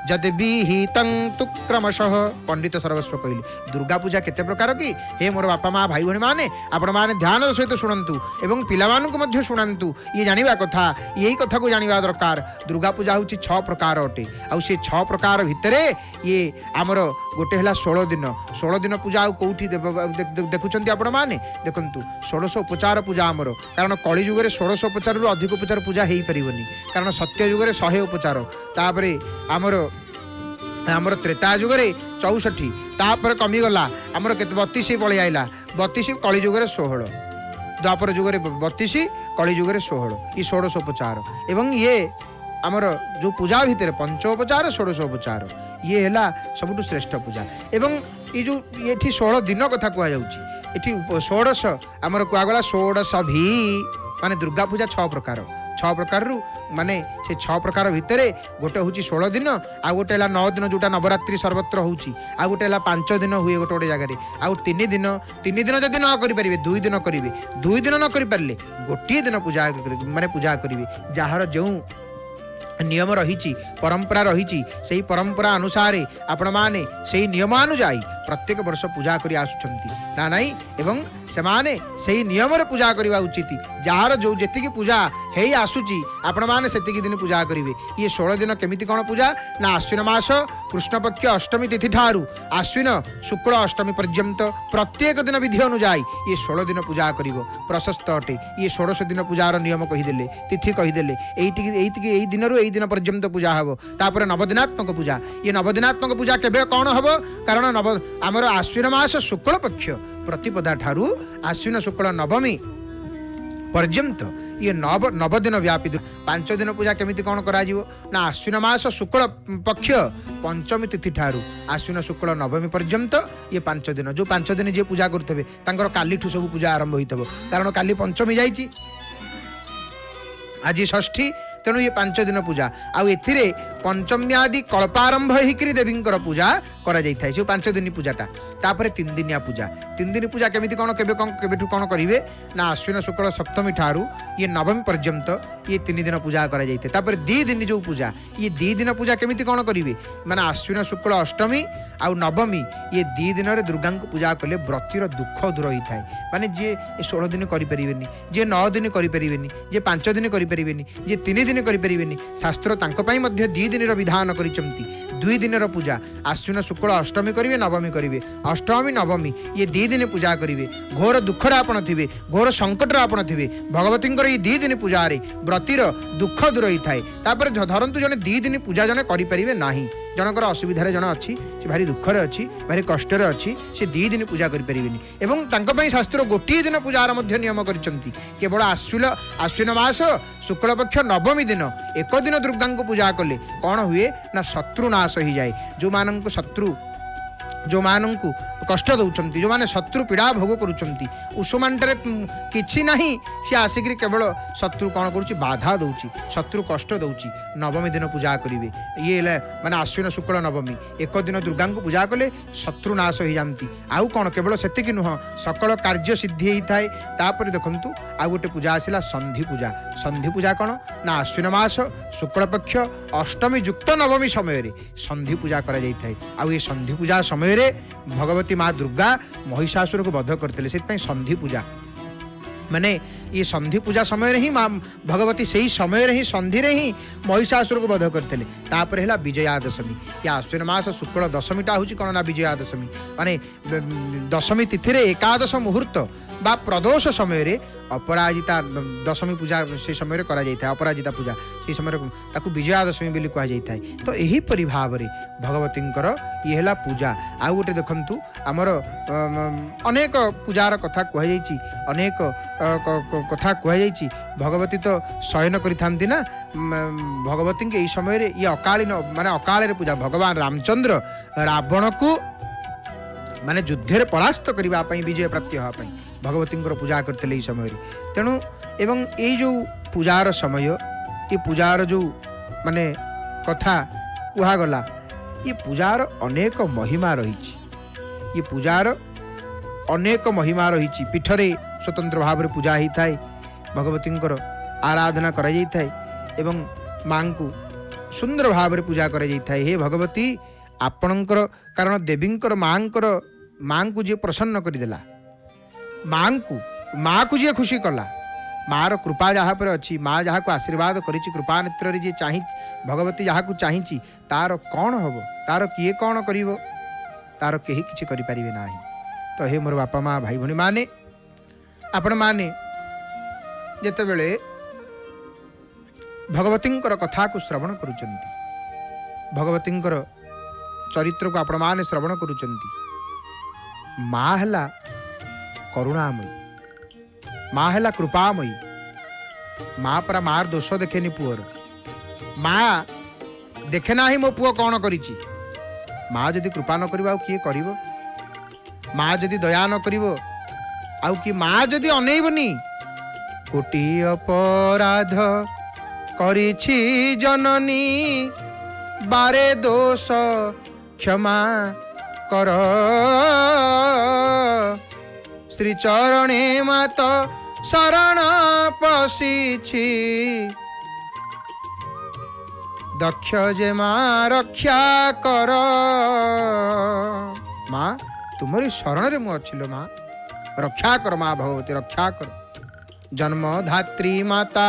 जद विहितं तु क्रमशः पंडित सर्वस्व कहले दुर्गा पूजा केते प्रकार की हे मोर बापा माँ भाई भणी माने आपण माने ध्यान सहित शुणु एवं पिलामानकु शुणु ये जानिबा कथा यही कथा को जानिबा दरकार दुर्गा पूजा हूँ 6 प्रकार अटे आ से 6 प्रकार भितरे ये आमर गोटे है 16 दिन पूजा आ कौटी देखुं आपण मैंने देखु 16 उपचार पूजा आमर कारण कली जुगे 16 उपचार रु अधिक उपचार पूजा हो पारनि कारण सत्य जुगे 100 उपचार तापर आमर त्रेता जुगे 64 तापर कमिगला आमर के 32 पलि आइला 32 कली जुगे 16 द्वापर जुगे 32 कली जुगे 16 ये 16 उपचार एवं ये आमर जो पूजा भितर पंचोपचार 16 उपचार ये है सबुठ श्रेष्ठ पूजा एवं ये जो ये 16 दिन कथा कहुच्छी 16 आमर कहगला 16 भी माने दुर्गा पूजा 6 प्रकार छह प्रकार माने से 6 प्रकार भितर गोटे हूँ 16 दिन आ गोटे है 9 दिन जोटा नवरात्रि सर्वत्र होउची आ गोटे है 5 दिन हुए गोटे गोटे जगह आउ 3 दिन जदि न करें 2 दिन करेंगे 2 दिन न करें गोटे दिन पूजा माने पूजा करेंगे जार जो नियम रही परंपरा रही से परंपरा अनुसार आपण माने से नियमानुजाई प्रत्येक वर्ष पूजा करी आसुचंती ना नहीं एवं से माने से नियम रे पूजा करवा उचित जार जो जेतिकी पूजा हे आसुची आपण माने सेतिकी दिन पूजा करिवे ये 16 दिन केमिति कोन पूजा ना आश्विन मास कृष्ण पक्ष अष्टमी तिथि ठारू आश्विन शुक्ल अष्टमी पर्यंत प्रत्येक दिन विधि अनुजाई ये 16 दिन पूजा करिवो प्रशस्त अटे ये 16 दिन पूजार नियम कहिदेले तिथि कहिदेले एई दिन रु एई दिन पर्यंत पूजा हबो तापर नवदिनात्मक पूजा ये नवदिनात्मक पूजा केबे कोन हबो कारण नव आमर आश्विन मास शुक्ल पक्ष प्रतिपदा ठारू आश्विन शुक्ल नवमी पर्यंत ये नवदिन व्यापी 5 दिन पूजा केमिति कौन करा ना आश्विन मास शुक्ल पक्ष पंचमी तिथि ठारू आश्विन शुक्ल नवमी पर्यंत ये 5 दिन जो 5 दिन जे पूजा करते तांकर काली ठू सब पूजा आरंभ होइतबो कारण काली पंचमी जाइची आज षष्ठी तेणु ये 5 दिन पूजा आउ एथिरे पंचमी आदि कल्पारंभ होकर देवींकर पूजा करा जाय थाय 5 दिन पूजाटा तापर 3 दिनिया पूजा 3 दिन पूजा केमिति कोन केबेठू कोन करिवे ना आश्विन शुक्ल सप्तमी ठारू ये नवमी पर्यंत ये 3 दिन पूजा करा जाय थाय तापर 2 दिन जो पूजा ये 2 दिन पूजा केमिति कोन करिवे माने आश्विन शुक्ल अष्टमी आउ नवमी ये 2 दिन रे दुर्गा को पूजा कले व्रतिर दुख दूर होई थाय माने जे 16 दिन करि परिबेनी जे 9 दिन करि परिबेनी जे 5 दिन करि परिबेनी जे 3 दिन करि परिबेनी शास्त्र तांको पई मध्य 2 दिन रो विधान करिचंती 2 दिन रो पूजा आश्विन शुक्ल अष्टमी करिवे नवमी करिवे अष्टमी नवमी ये 2 दिन पूजा करिवे घोर दुख रे आपण थिबे घोर संकट रे आपण थिबे भगवतींकर ये 2 दिन पूजा रे व्रतिर दुख दूर होई थाय तापर धरंतु जने 2 दिन पूजा जने करि परिवे नाही जनकर असुविधा रे जने अछि से भारी दुख रे अछि भारी कष्ट रे अछि से 2 दिन पूजा करि परिवेनी एवं तांको पई शास्त्र गोटी दिन पूजार मध्य नियम करिचंती केवल आश्विन मास शुक्ल पक्ष नवमी दिन एक दिन दुर्गा को पूजा कले कौन हुए ना शत्रु नाश हो जाए जो मानक शत्रु जो मानक कष्ट दौरान जो माने शत्रु पीड़ा भोग करुँच उषुमांटे किछि नहीं सी आसिक केवल शत्रु कौन करुच्ची बाधा दौची शत्रु कष्ट दौची नवमी दिन पूजा करेंगे ये माने आश्विन शुक्ल नवमी एक दिन दुर्गा को पूजा कले शत्रु नाश हो जाती आउ कौन केवल सेतिक नुह सकल कार्य सिद्धि होता है तापर देखंतु आउ गोटे पूजा आसला संधि पूजा कौन ना आश्विन मास शुक्ल पक्ष अष्टमी युक्त नवमी समय संधि पूजा करा जाय थाय आउ ये संधि पूजा समय भगवती माँ दुर्गा महिषासुर को वध करते से संधि पूजा माने ये संधि पूजा समय रे ही माँ भगवती से ही समय रे ही संधि रे ही महिषासुर को वध करते तापर है विजयादशमी या आश्विन मास शुक्ल दशमीटा हूँ कौन ना विजयादशमी माने दशमी तिथि रे एकादश मुहूर्त बा प्रदोष समय रे अपराजिता दशमी पूजा से समय करा जाय था अपराजिता पूजा से समय ताकू विजयादशमी बोली कहा जाय था तो यही परि भाव रे भगवतींकर ये है पूजा आ गोटे देखंतु आमर अनेक पूजार कथा कह जायछि अनेक कथा कह जायछि भगवती तो शयन करिथांती ना भगवती के समय रे ये अकालीन माने अकाल रे पूजा भगवान रामचंद्र रावण को माने युद्धे परास्त करबा पई विजय प्राप्ति होबा पई भगवती पूजा करते समय तेणु एवं ये जो पूजार समय ये पूजार जो माने कथा कहगला ये पूजार अनेक महिमा रही ये पूजार अनेक महिमा रही पीठरे स्वतंत्र भाव में पूजा होता है भगवती आराधना करा एवं माँ को सुंदर भाव में पूजा करा हे भगवती आपणकर कारण देवींकर माँ को जी प्रसन्न करदेला माँ को जी खुशी कला माँ कृपा जहाँ पर अच्छी माँ जहाँ को आशीर्वाद करिछि कृपा नेत्र जी चाहि भगवती जहाँ को चाहिए तार कौन हम तार किए कौन करिवो तार केही किछि करि परिबे नाही तो हे मोर बापा माँ भाई भणी माने आपण माने जेते बेले भगवतींकर कथा को श्रवण करुचंती भगवतींकर चरित्र को आपण माने श्रवण करुचंती माँ हला करुणामयी माँ है कृपामयी माँ परा मार दोष देखेनि पुअर माँ देखे ना ही मो पुओ कौन करिछि माँ जदि कृपा न करिबा किए करिवो माँ जदि दया न करिवो आउ कि माँ जदि अनेइबनी कोटि अपराध କରିଛି ଜନନୀ ବାରେ ଦୋଷ କ୍ଷମା କର ଶ୍ରୀ ଚରଣେ ମାତ ଶରଣ ପଶିଛି ଦକ୍ଷ ଯେ ମା ରକ୍ଷା କର। ମା ତୁମରି ଶରଣରେ ମୁଁ ଅଛି ଲୋ ମା, ରକ୍ଷା କର ମା ଭଗବତୀ ରକ୍ଷା କର। ଜନ୍ମ ଧାତ୍ରୀ ମାତା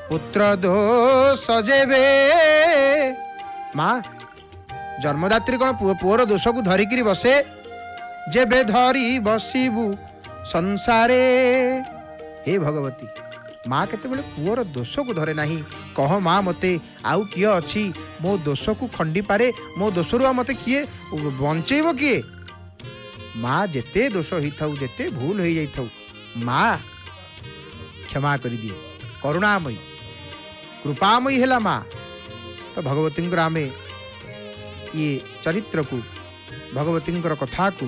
ପୁତ୍ର ଦୋଷ ଯେବେ, ମା ଜନ୍ମଦାତ୍ରୀ କ'ଣ ପୁଅର ଦୋଷକୁ ଧରିକିରି ବସେ? ଯେବେ ଧରି ବସିବୁ ସଂସାରେ, ହେ ଭଗବତୀ ମା କେତେବେଳେ ପୁଅର ଦୋଷକୁ ଧରେ ନାହିଁ। କହ ମା ମୋତେ ଆଉ କିଏ ଅଛି ମୋ ଦୋଷକୁ ଖଣ୍ଡି ପାରେ? ମୋ ଦୋଷରୁ ଆଉ ମୋତେ କିଏ ବଞ୍ଚେଇବ କିଏ? ମା ଯେତେ ଦୋଷ ହେଇଥାଉ, ଯେତେ ଭୁଲ ହେଇଯାଇଥାଉ, ମା କ୍ଷମା କରିଦିଏ। କରୁଣାମୟୀ କୃପାମୟୀ ହେଲା ମା। ତ ଭଗବତୀଙ୍କର ଆମେ ଇଏ ଚରିତ୍ରକୁ, ଭଗବତୀଙ୍କର କଥାକୁ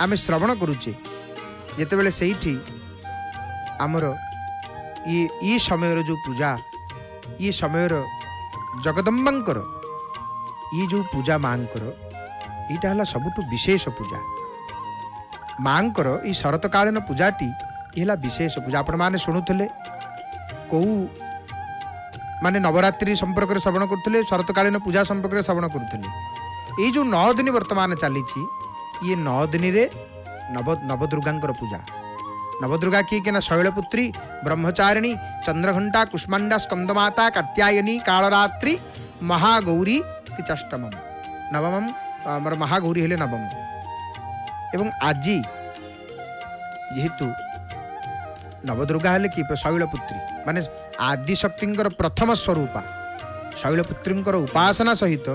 ଆମେ ଶ୍ରବଣ କରୁଛେ। ଯେତେବେଳେ ସେଇଠି ଆମର ଇ ସମୟର ଯେଉଁ ପୂଜା, ଇ ସମୟର ଜଗଦମ୍ବାଙ୍କର ଇ ଯେଉଁ ପୂଜା ମାଙ୍କର, ଏଇଟା ହେଲା ସବୁଠୁ ବିଶେଷ ପୂଜା। ମାଙ୍କର ଏଇ ଶରତକାଳୀନ ପୂଜାଟି ହେଲା ବିଶେଷ ପୂଜା। ଆପଣମାନେ ଶୁଣୁଥିଲେ କେଉଁ ମାନେ ନବରାତ୍ରି ସମ୍ପର୍କରେ ଶ୍ରବଣ କରୁଥିଲେ, ଶରତକାଳୀନ ପୂଜା ସମ୍ପର୍କରେ ଶ୍ରବଣ କରୁଥିଲେ। ଏଇ ଯେଉଁ 9 ଦିନ ବର୍ତ୍ତମାନ ଚାଲିଛି, ଇଏ 9 ଦିନରେ ନବଦୁର୍ଗାଙ୍କର ପୂଜା। ନବଦୁର୍ଗା କିଏ କି ନା ଶୈଳପୁତ୍ରୀ, ବ୍ରହ୍ମଚାରିଣୀ, ଚନ୍ଦ୍ରଘଣ୍ଟା, କୁଷ୍ମାଣ୍ଡା, ସ୍କନ୍ଦମାତା, କାତ୍ୟାୟନୀ, କାଳରାତ୍ରି, ମହାଗୌରୀ ଚଷ୍ଟମମ୍, ନବମମ୍ ଆମର ମହାଗୌରୀ ହେଲେ ନବମ। ଏବଂ ଆଜି ଯେହେତୁ ନବଦୁର୍ଗା ହେଲେ କି ଶୈଳପୁତ୍ରୀ, ମାନେ ଆଦିଶକ୍ତିଙ୍କର ପ୍ରଥମ ସ୍ୱରୂପା, ଶୈଳପୁତ୍ରୀଙ୍କର ଉପାସନା ସହିତ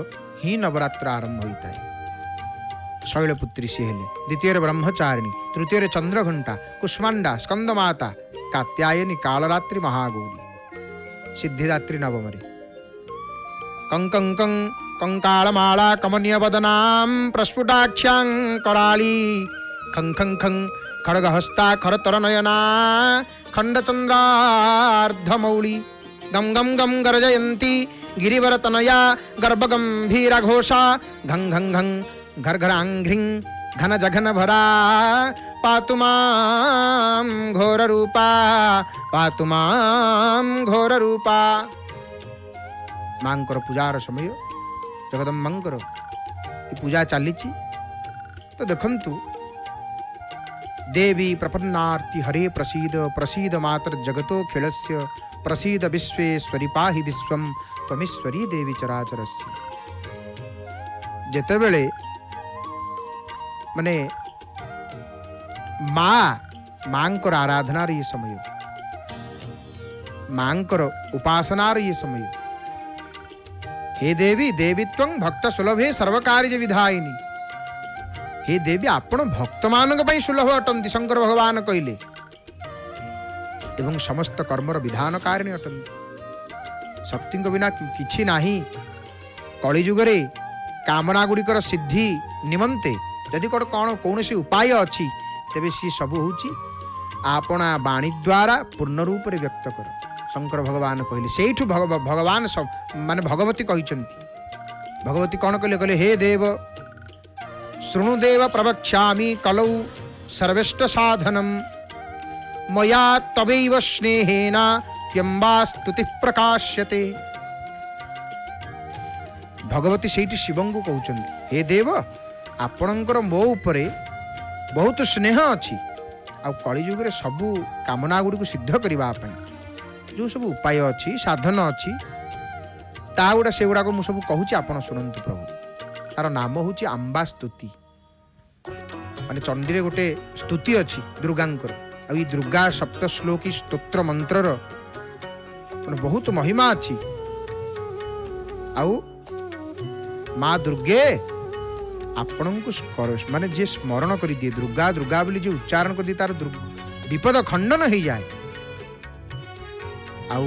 ହିଁ ନବରାତ୍ର ଆରମ୍ଭ ହୋଇଥାଏ। ଶୈଳପୁତ୍ରୀ ସିଏ ହେଲେ, ଦ୍ୱିତୀୟରେ ବ୍ରହ୍ମଚାରିଣୀ, ତୃତୀୟରେ ଚନ୍ଦ୍ରଘଣ୍ଟା, କୁଷ୍ମାଣ୍ଡା, ସ୍କନ୍ଦମାତା, କାତ୍ୟାୟନୀ, କାଳରାତ୍ରି, ମହାଗୌରୀ, ସିଦ୍ଧିଦାତ୍ରୀ ନବମରେ। କଙ୍କଙ୍କଂ କଙ୍କାଳମାଳା କମନୀୟବଦନାଂ ପ୍ରସ୍ଫୁଟାକ୍ଷାଂ କରାଳୀ, ଖଂ ଖଂ ଖଂ ଖଡ଼ଗହସ୍ତା ଖରତରନୟନା ଖଣ୍ଡଚନ୍ଦ୍ରାର୍ଦ୍ଧମୌଳି, ଗମ୍ ଗମ୍ ଗମ୍ ଗର୍ଜୟନ୍ତୀ गिरिवरतनया गर्भगंभीरा घोषा, घं घं घं घर घरांघ्रिं घन जघन भरा, पातु मां घोर रूपा, पातु मां घोर रूपा। मांकर पूजार समय, जगदम्बांकर पूजा चली। तो देखंतु, देवी प्रपन्नार्ति हरे प्रसीद, प्रसीद मातर जगतो खेलस्य, प्रसीद विश्वेश्वरी पाहि विश्वम त्वमीश्वरी देवी चराचरस्य। जेतेबेले माने मांकर आराधनार ये समय, मांकर उपासनार ये समय। हे देवी देवीत्वं भक्त सुलभे सर्वकार्य विधायिनी। हे देवी आपण भक्त मानक पई सुलभ अटंती, शंकर भगवान कहले, एवं समस्त कर्मर विधानकारिणी अटंती। शक्ति बिना किछि नाही। कलिजुगरे कामना गुड़िकर सिद्धि निमंते यदि कौन सी उपाय अच्छी, तेबे सी सबू होची आपना वाणी द्वारा पूर्ण रूप रे व्यक्त कर। शंकर भगवान कहले, सेठु भगवान सब माने भगवती कहिचंती। भगवती कौन कहले? कहले हे देव शृणु देव प्रवक्ष्यामि कलौ सर्वेष्ट साधनम, मया तवैव स्नेहेन यम्बा स्तुति प्रकाश्यते। भगवती सेठी शिवं को कहउचंती, हे देव आपणकर मो उपरे बहुत स्नेह अच्छी, आ कलिजुग रे सबु कामना गुड़ी को सिद्ध करबा पई जो सब उपाय अच्छी, साधन अच्छी, ता गुड़ा से गुड़ा को मु सब कहूची, आपण सुनंतु प्रभु। तार नाम होची अंबा स्तुति, माने चंडी रे गोटे स्तुति अच्छी दुर्गांकर। आ ई दुर्गा सप्त श्लोकी स्तोत्र मंत्रर बहुत महिमा अच्छी। आउ माँ दुर्गे आपण को माने जे स्मरण कर दिए, दुर्गा दुर्गा बोली जे उच्चारण कर दिए, तार विपद खंडन हो जाए। आउ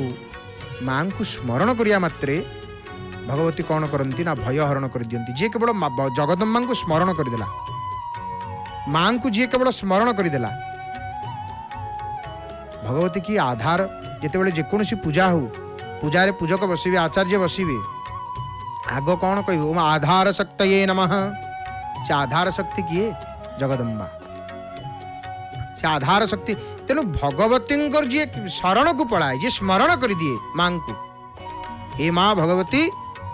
माँ को स्मरण करिया मात्रे भगवती कौन करती ना भय हरण कर दियंती। जे केवल जगदम्बा को स्मरण करदेला, माँ को जी केवल स्मरण करदेला, भगवती की आधार जेतेबेले जेकोसी पूजा हो ପୂଜାରେ ପୂଜକ ବସିବେ, ଆଚାର୍ଯ୍ୟ ବସିବେ, ଆଗ କ'ଣ କହିବେ? ଓମ୍ ଆଧାର ଶକ୍ତୟେ ନମଃ। ସେ ଆଧାର ଶକ୍ତି କିଏ? ଜଗଦମ୍ବା। ସେ ଆଧାର ଶକ୍ତି। ତେଣୁ ଭଗବତୀଙ୍କର ଯିଏ ଶରଣକୁ ପଳାଏ, ଯିଏ ସ୍ମରଣ କରିଦିଏ ମାଙ୍କୁ, ହେ ମା ଭଗବତୀ,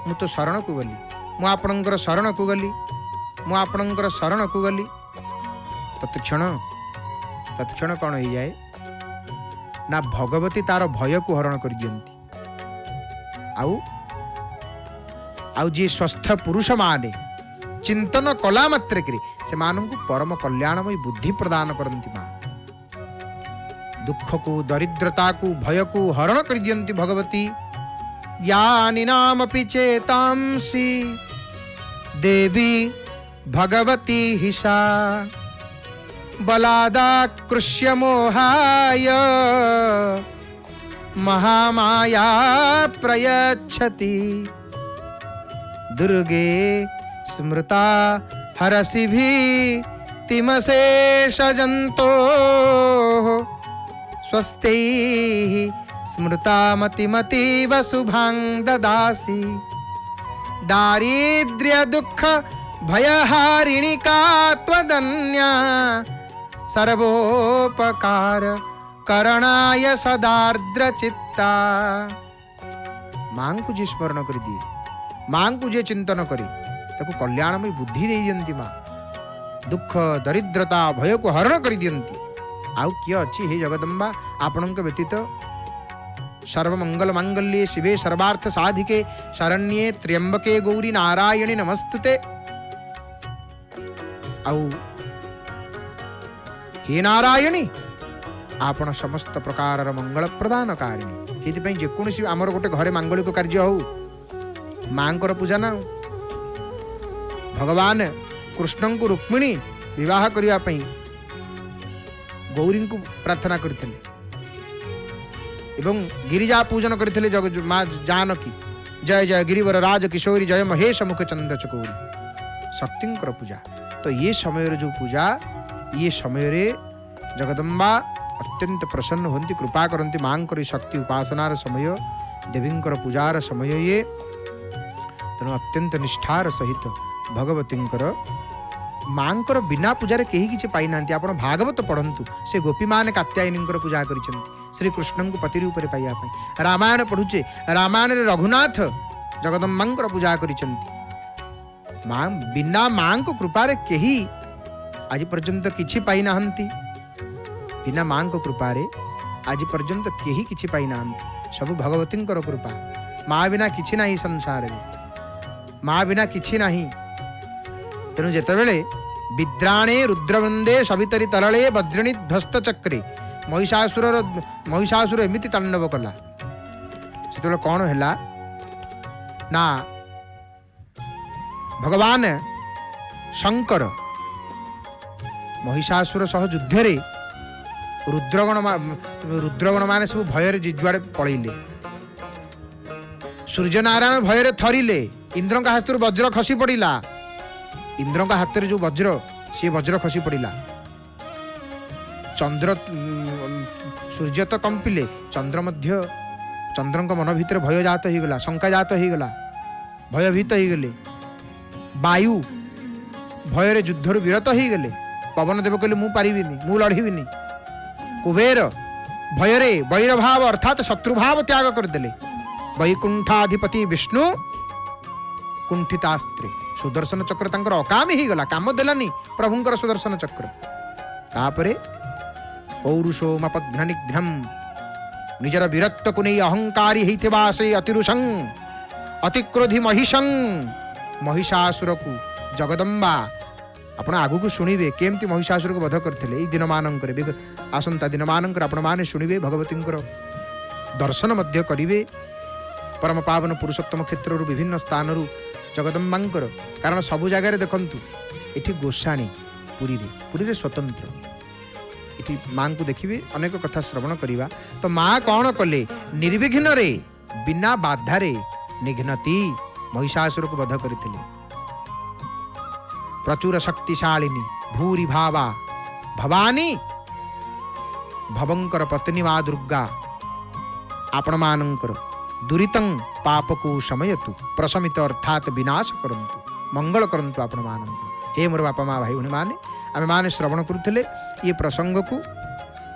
ମୁଁ ତ ଶରଣକୁ ଗଲି, ମୁଁ ଆପଣଙ୍କର ଶରଣକୁ ଗଲି, ମୁଁ ଆପଣଙ୍କର ଶରଣକୁ ଗଲି, ତତ୍କ୍ଷଣ କ'ଣ ହେଇଯାଏ ନା ଭଗବତୀ ତାର ଭୟକୁ ହରଣ କରିଦିଅନ୍ତି। ଆଉ ଯିଏ ସ୍वस्थ ପୁରୁଷ ମାନେ ଚିନ୍ତନ କଲା ମାତ୍ରକେ ସେମାନଙ୍କୁ ପରମ କଲ୍ୟାଣମୟୀ ବୁଦ୍ଧି ପ୍ରଦାନ କରନ୍ତି ମା। ଦୁଃଖକୁ, ଦରିଦ୍ରତାକୁ, ଭୟକୁ ହରଣ କରିଦିଅନ୍ତି ଭଗବତୀ। ଜ୍ଞାନିନାମପି ଚେତାଂସି ଦେବୀ ଭଗବତୀ ହିସା ବଲାଦାକୃଷ୍ୟ ମୋହାୟ ମହାମାୟା ପ୍ରୟଚ୍ଛତି ଦୁର୍ଗେ ସ୍ମୃତା ହରସିଭି ତିମଶେଷ ଜନ୍ତୋ ସ୍ୱସ୍ତି ସ୍ମୃତା ମତିମତୀବ ଶୁଭାଂ ଦଦାସି ଦାରିଦ୍ର୍ୟ ଦୁଃଖ ଭୟହାରିଣିକା ତ୍ୱଦନ୍ୟା ସର୍ବୋପକାର କରଣାୟ ସଦାର୍ଦ୍ର ଚିତ୍ତା। ମାଙ୍କୁ ଯିଏ ସ୍ମରଣ କରିଦିଏ, ମାଙ୍କୁ ଯିଏ ଚିନ୍ତନ କରେ, ତାକୁ କଲ୍ୟାଣମୟୀ ବୁଦ୍ଧି ଦେଇଦିଅନ୍ତି ମା। ଦୁଃଖ ଦରିଦ୍ରତା ଭୟକୁ ହରଣ କରିଦିଅନ୍ତି। ଆଉ କିଏ ଅଛି ହେ ଜଗଦମ୍ବା ଆପଣଙ୍କ ବ୍ୟତୀତ? ସର୍ବମଙ୍ଗଳ ମାଙ୍ଗଲ୍ୟେ ଶିବେ ସର୍ବାର୍ଥ ସାଧିକେ ଶରଣ୍ୟେ ତ୍ର୍ୟମ୍ବକେ ଗୌରୀ ନାରାୟଣୀ ନମସ୍ତୁତେ। ଆଉ ହେ ନାରାୟଣୀ, ଆପଣ ସମସ୍ତ ପ୍ରକାରର ମଙ୍ଗଳ ପ୍ରଦାନକାରିଣୀ। ସେଇଥିପାଇଁ ଯେକୌଣସି ଆମର ଗୋଟେ ଘରେ ମାଙ୍ଗଳିକ କାର୍ଯ୍ୟ ହଉ, ମାଙ୍କର ପୂଜା ନା। ଭଗବାନ କୃଷ୍ଣଙ୍କୁ ରୁକ୍ମିଣୀ ବିବାହ କରିବା ପାଇଁ ଗୌରୀଙ୍କୁ ପ୍ରାର୍ଥନା କରିଥିଲେ ଏବଂ ଗିରିଜା ପୂଜନ କରିଥିଲେ ମା ଜାନକୀ। ଜୟ ଜୟ ଗିରିବର ରାଜ କିଶୋରୀ ଜୟ ମହେଶ ମୁଖ ଚନ୍ଦ୍ର ଚକୌରୀ। ଶକ୍ତିଙ୍କର ପୂଜା। ତ ଇଏ ସମୟର ଯେଉଁ ପୂଜା, ଇଏ ସମୟରେ ଜଗଦମ୍ବା ଅତ୍ୟନ୍ତ ପ୍ରସନ୍ନ ହୁଅନ୍ତି, କୃପା କରନ୍ତି। ମାଙ୍କର ଏ ଶକ୍ତି ଉପାସନାର ସମୟ, ଦେବୀଙ୍କର ପୂଜାର ସମୟ ଇଏ। ତେଣୁ ଅତ୍ୟନ୍ତ ନିଷ୍ଠାର ସହିତ ଭଗବତୀଙ୍କର ମାଙ୍କର ବିନା ପୂଜାରେ କେହି କିଛି ପାଇନାହାନ୍ତି। ଆପଣ ଭାଗବତ ପଢ଼ନ୍ତୁ, ସେ ଗୋପୀମାନେ କାତ୍ୟାୟନୀଙ୍କର ପୂଜା କରିଛନ୍ତି ଶ୍ରୀକୃଷ୍ଣଙ୍କୁ ପତି ରୂପରେ ପାଇବା ପାଇଁ। ରାମାୟଣ ପଢ଼ୁଛେ, ରାମାୟଣରେ ରଘୁନାଥ ଜଗଦମ୍ବାଙ୍କର ପୂଜା କରିଛନ୍ତି। ମା ବିନା ମାଙ୍କ କୃପାରେ କେହି ଆଜି ପର୍ଯ୍ୟନ୍ତ କିଛି ପାଇନାହାନ୍ତି। ବିନା ମାଙ୍କ କୃପାରେ ଆଜି ପର୍ଯ୍ୟନ୍ତ କେହି କିଛି ପାଇନାହାନ୍ତି। ସବୁ ଭଗବତୀଙ୍କର କୃପା। ମା ବିନା କିଛି ନାହିଁ ସଂସାରରେ, ମା ବିନା କିଛି ନାହିଁ। ତେଣୁ ଯେତେବେଳେ ବିଦ୍ରାଣେ ରୁଦ୍ରବୃନ୍ଦେ ସବିତରୀ ତରଳେ ବଜ୍ରଣୀ ଧ୍ୱସ୍ତ ଚକ୍ରେ ମହିଷାସୁର ଏମିତି ତାଣ୍ଡବ କଲା, ସେତେବେଳେ କ'ଣ ହେଲା ନା ଭଗବାନ ଶଙ୍କର ମହିଷାସୁର ସହ ଯୁଦ୍ଧରେ ରୁଦ୍ରଗଣ ମାନେ ସବୁ ଭୟରେ ଯୁଆଡ଼େ ପଳେଇଲେ। ସୂର୍ଯ୍ୟନାରାୟଣ ଭୟରେ ଥରିଲେ। ଇନ୍ଦ୍ରଙ୍କ ହାତରୁ ବଜ୍ର ଖସି ପଡ଼ିଲା। ଇନ୍ଦ୍ରଙ୍କ ହାତରେ ଯେଉଁ ବଜ୍ର, ସେ ବଜ୍ର ଖସି ପଡ଼ିଲା। ସୂର୍ଯ୍ୟ ତ କମ୍ପିଲେ, ଚନ୍ଦ୍ରଙ୍କ ମନ ଭିତରେ ଭୟ ଜାତ ହେଇଗଲା, ଶଙ୍କା ଜାତ ହେଇଗଲା, ଭୟଭୀତ ହେଇଗଲେ। ବାୟୁ ଭୟରେ ଯୁଦ୍ଧରୁ ବିରତ ହେଇଗଲେ। ପବନ ଦେବ କହିଲେ ମୁଁ ପାରିବିନି, ମୁଁ ଲଢ଼ିବିନି। କୁବେର ଭୟରେ ବୈରଭାବ ଅର୍ଥାତ୍ ଶତ୍ରୁଭାବ ତ୍ୟାଗ କରିଦେଲେ। ବୈକୁଣ୍ଠାଧିପତି ବିଷ୍ଣୁ କୁଣ୍ଠିତାସ୍ତ୍ରେ, ସୁଦର୍ଶନ ଚକ୍ର ତାଙ୍କର ଅକାମୀ ହେଇଗଲା, କାମ ଦେଲାନି ପ୍ରଭୁଙ୍କର ସୁଦର୍ଶନ ଚକ୍ର। ତାପରେ ପୌରୁଷୋମପଘ୍ନନିଘ୍ନମ୍, ନିଜର ବୀରତ୍ୱକୁ ନେଇ ଅହଙ୍କାରୀ ହେଇଥିବା ସେ ଅତିରୁଷଂ ଅତିକ୍ରୋଧୀ ମହିଷାସୁରକୁ ଜଗଦମ୍ବା, ଆପଣ ଆଗକୁ ଶୁଣିବେ କେମିତି ମହିଷାସୁରକୁ ବଧ କରିଥିଲେ। ଏଇ ଦିନମାନଙ୍କରେ, ଆସନ୍ତା ଦିନମାନଙ୍କରେ ଆପଣମାନେ ଶୁଣିବେ, ଭଗବତୀଙ୍କର ଦର୍ଶନ ମଧ୍ୟ କରିବେ। ପରମ ପାବନ ପୁରୁଷୋତ୍ତମ କ୍ଷେତ୍ରରୁ ବିଭିନ୍ନ ସ୍ଥାନରୁ ଜଗଦମ୍ବାଙ୍କର, କାରଣ ସବୁ ଜାଗାରେ ଦେଖନ୍ତୁ, ଏଠି ଗୋସାଣୀ ପୁରୀରେ ସ୍ୱତନ୍ତ୍ର, ଏଠି ମାଙ୍କୁ ଦେଖିବେ, ଅନେକ କଥା ଶ୍ରବଣ କରିବା। ତ ମା କ'ଣ କଲେ? ନିର୍ବିଘ୍ନରେ ବିନା ବାଧାରେ ନିଘ୍ନତି ମହିଷାସୁରକୁ ବଧ କରିଥିଲେ। ପ୍ରଚୁର ଶକ୍ତିଶାଳିନୀ ଭୂରି ଭାବା ଭବାନୀ, ଭବଙ୍କର ପତ୍ନୀ ମା ଦୁର୍ଗା ଆପଣମାନଙ୍କର दुरितं पाप को शमयतु प्रशमित अर्थात विनाश करंतु मंगल करंतु आपण मान हे मोर बापा माँ भाई भाई मैंने आम मैंने श्रवण करुले ये प्रसंग को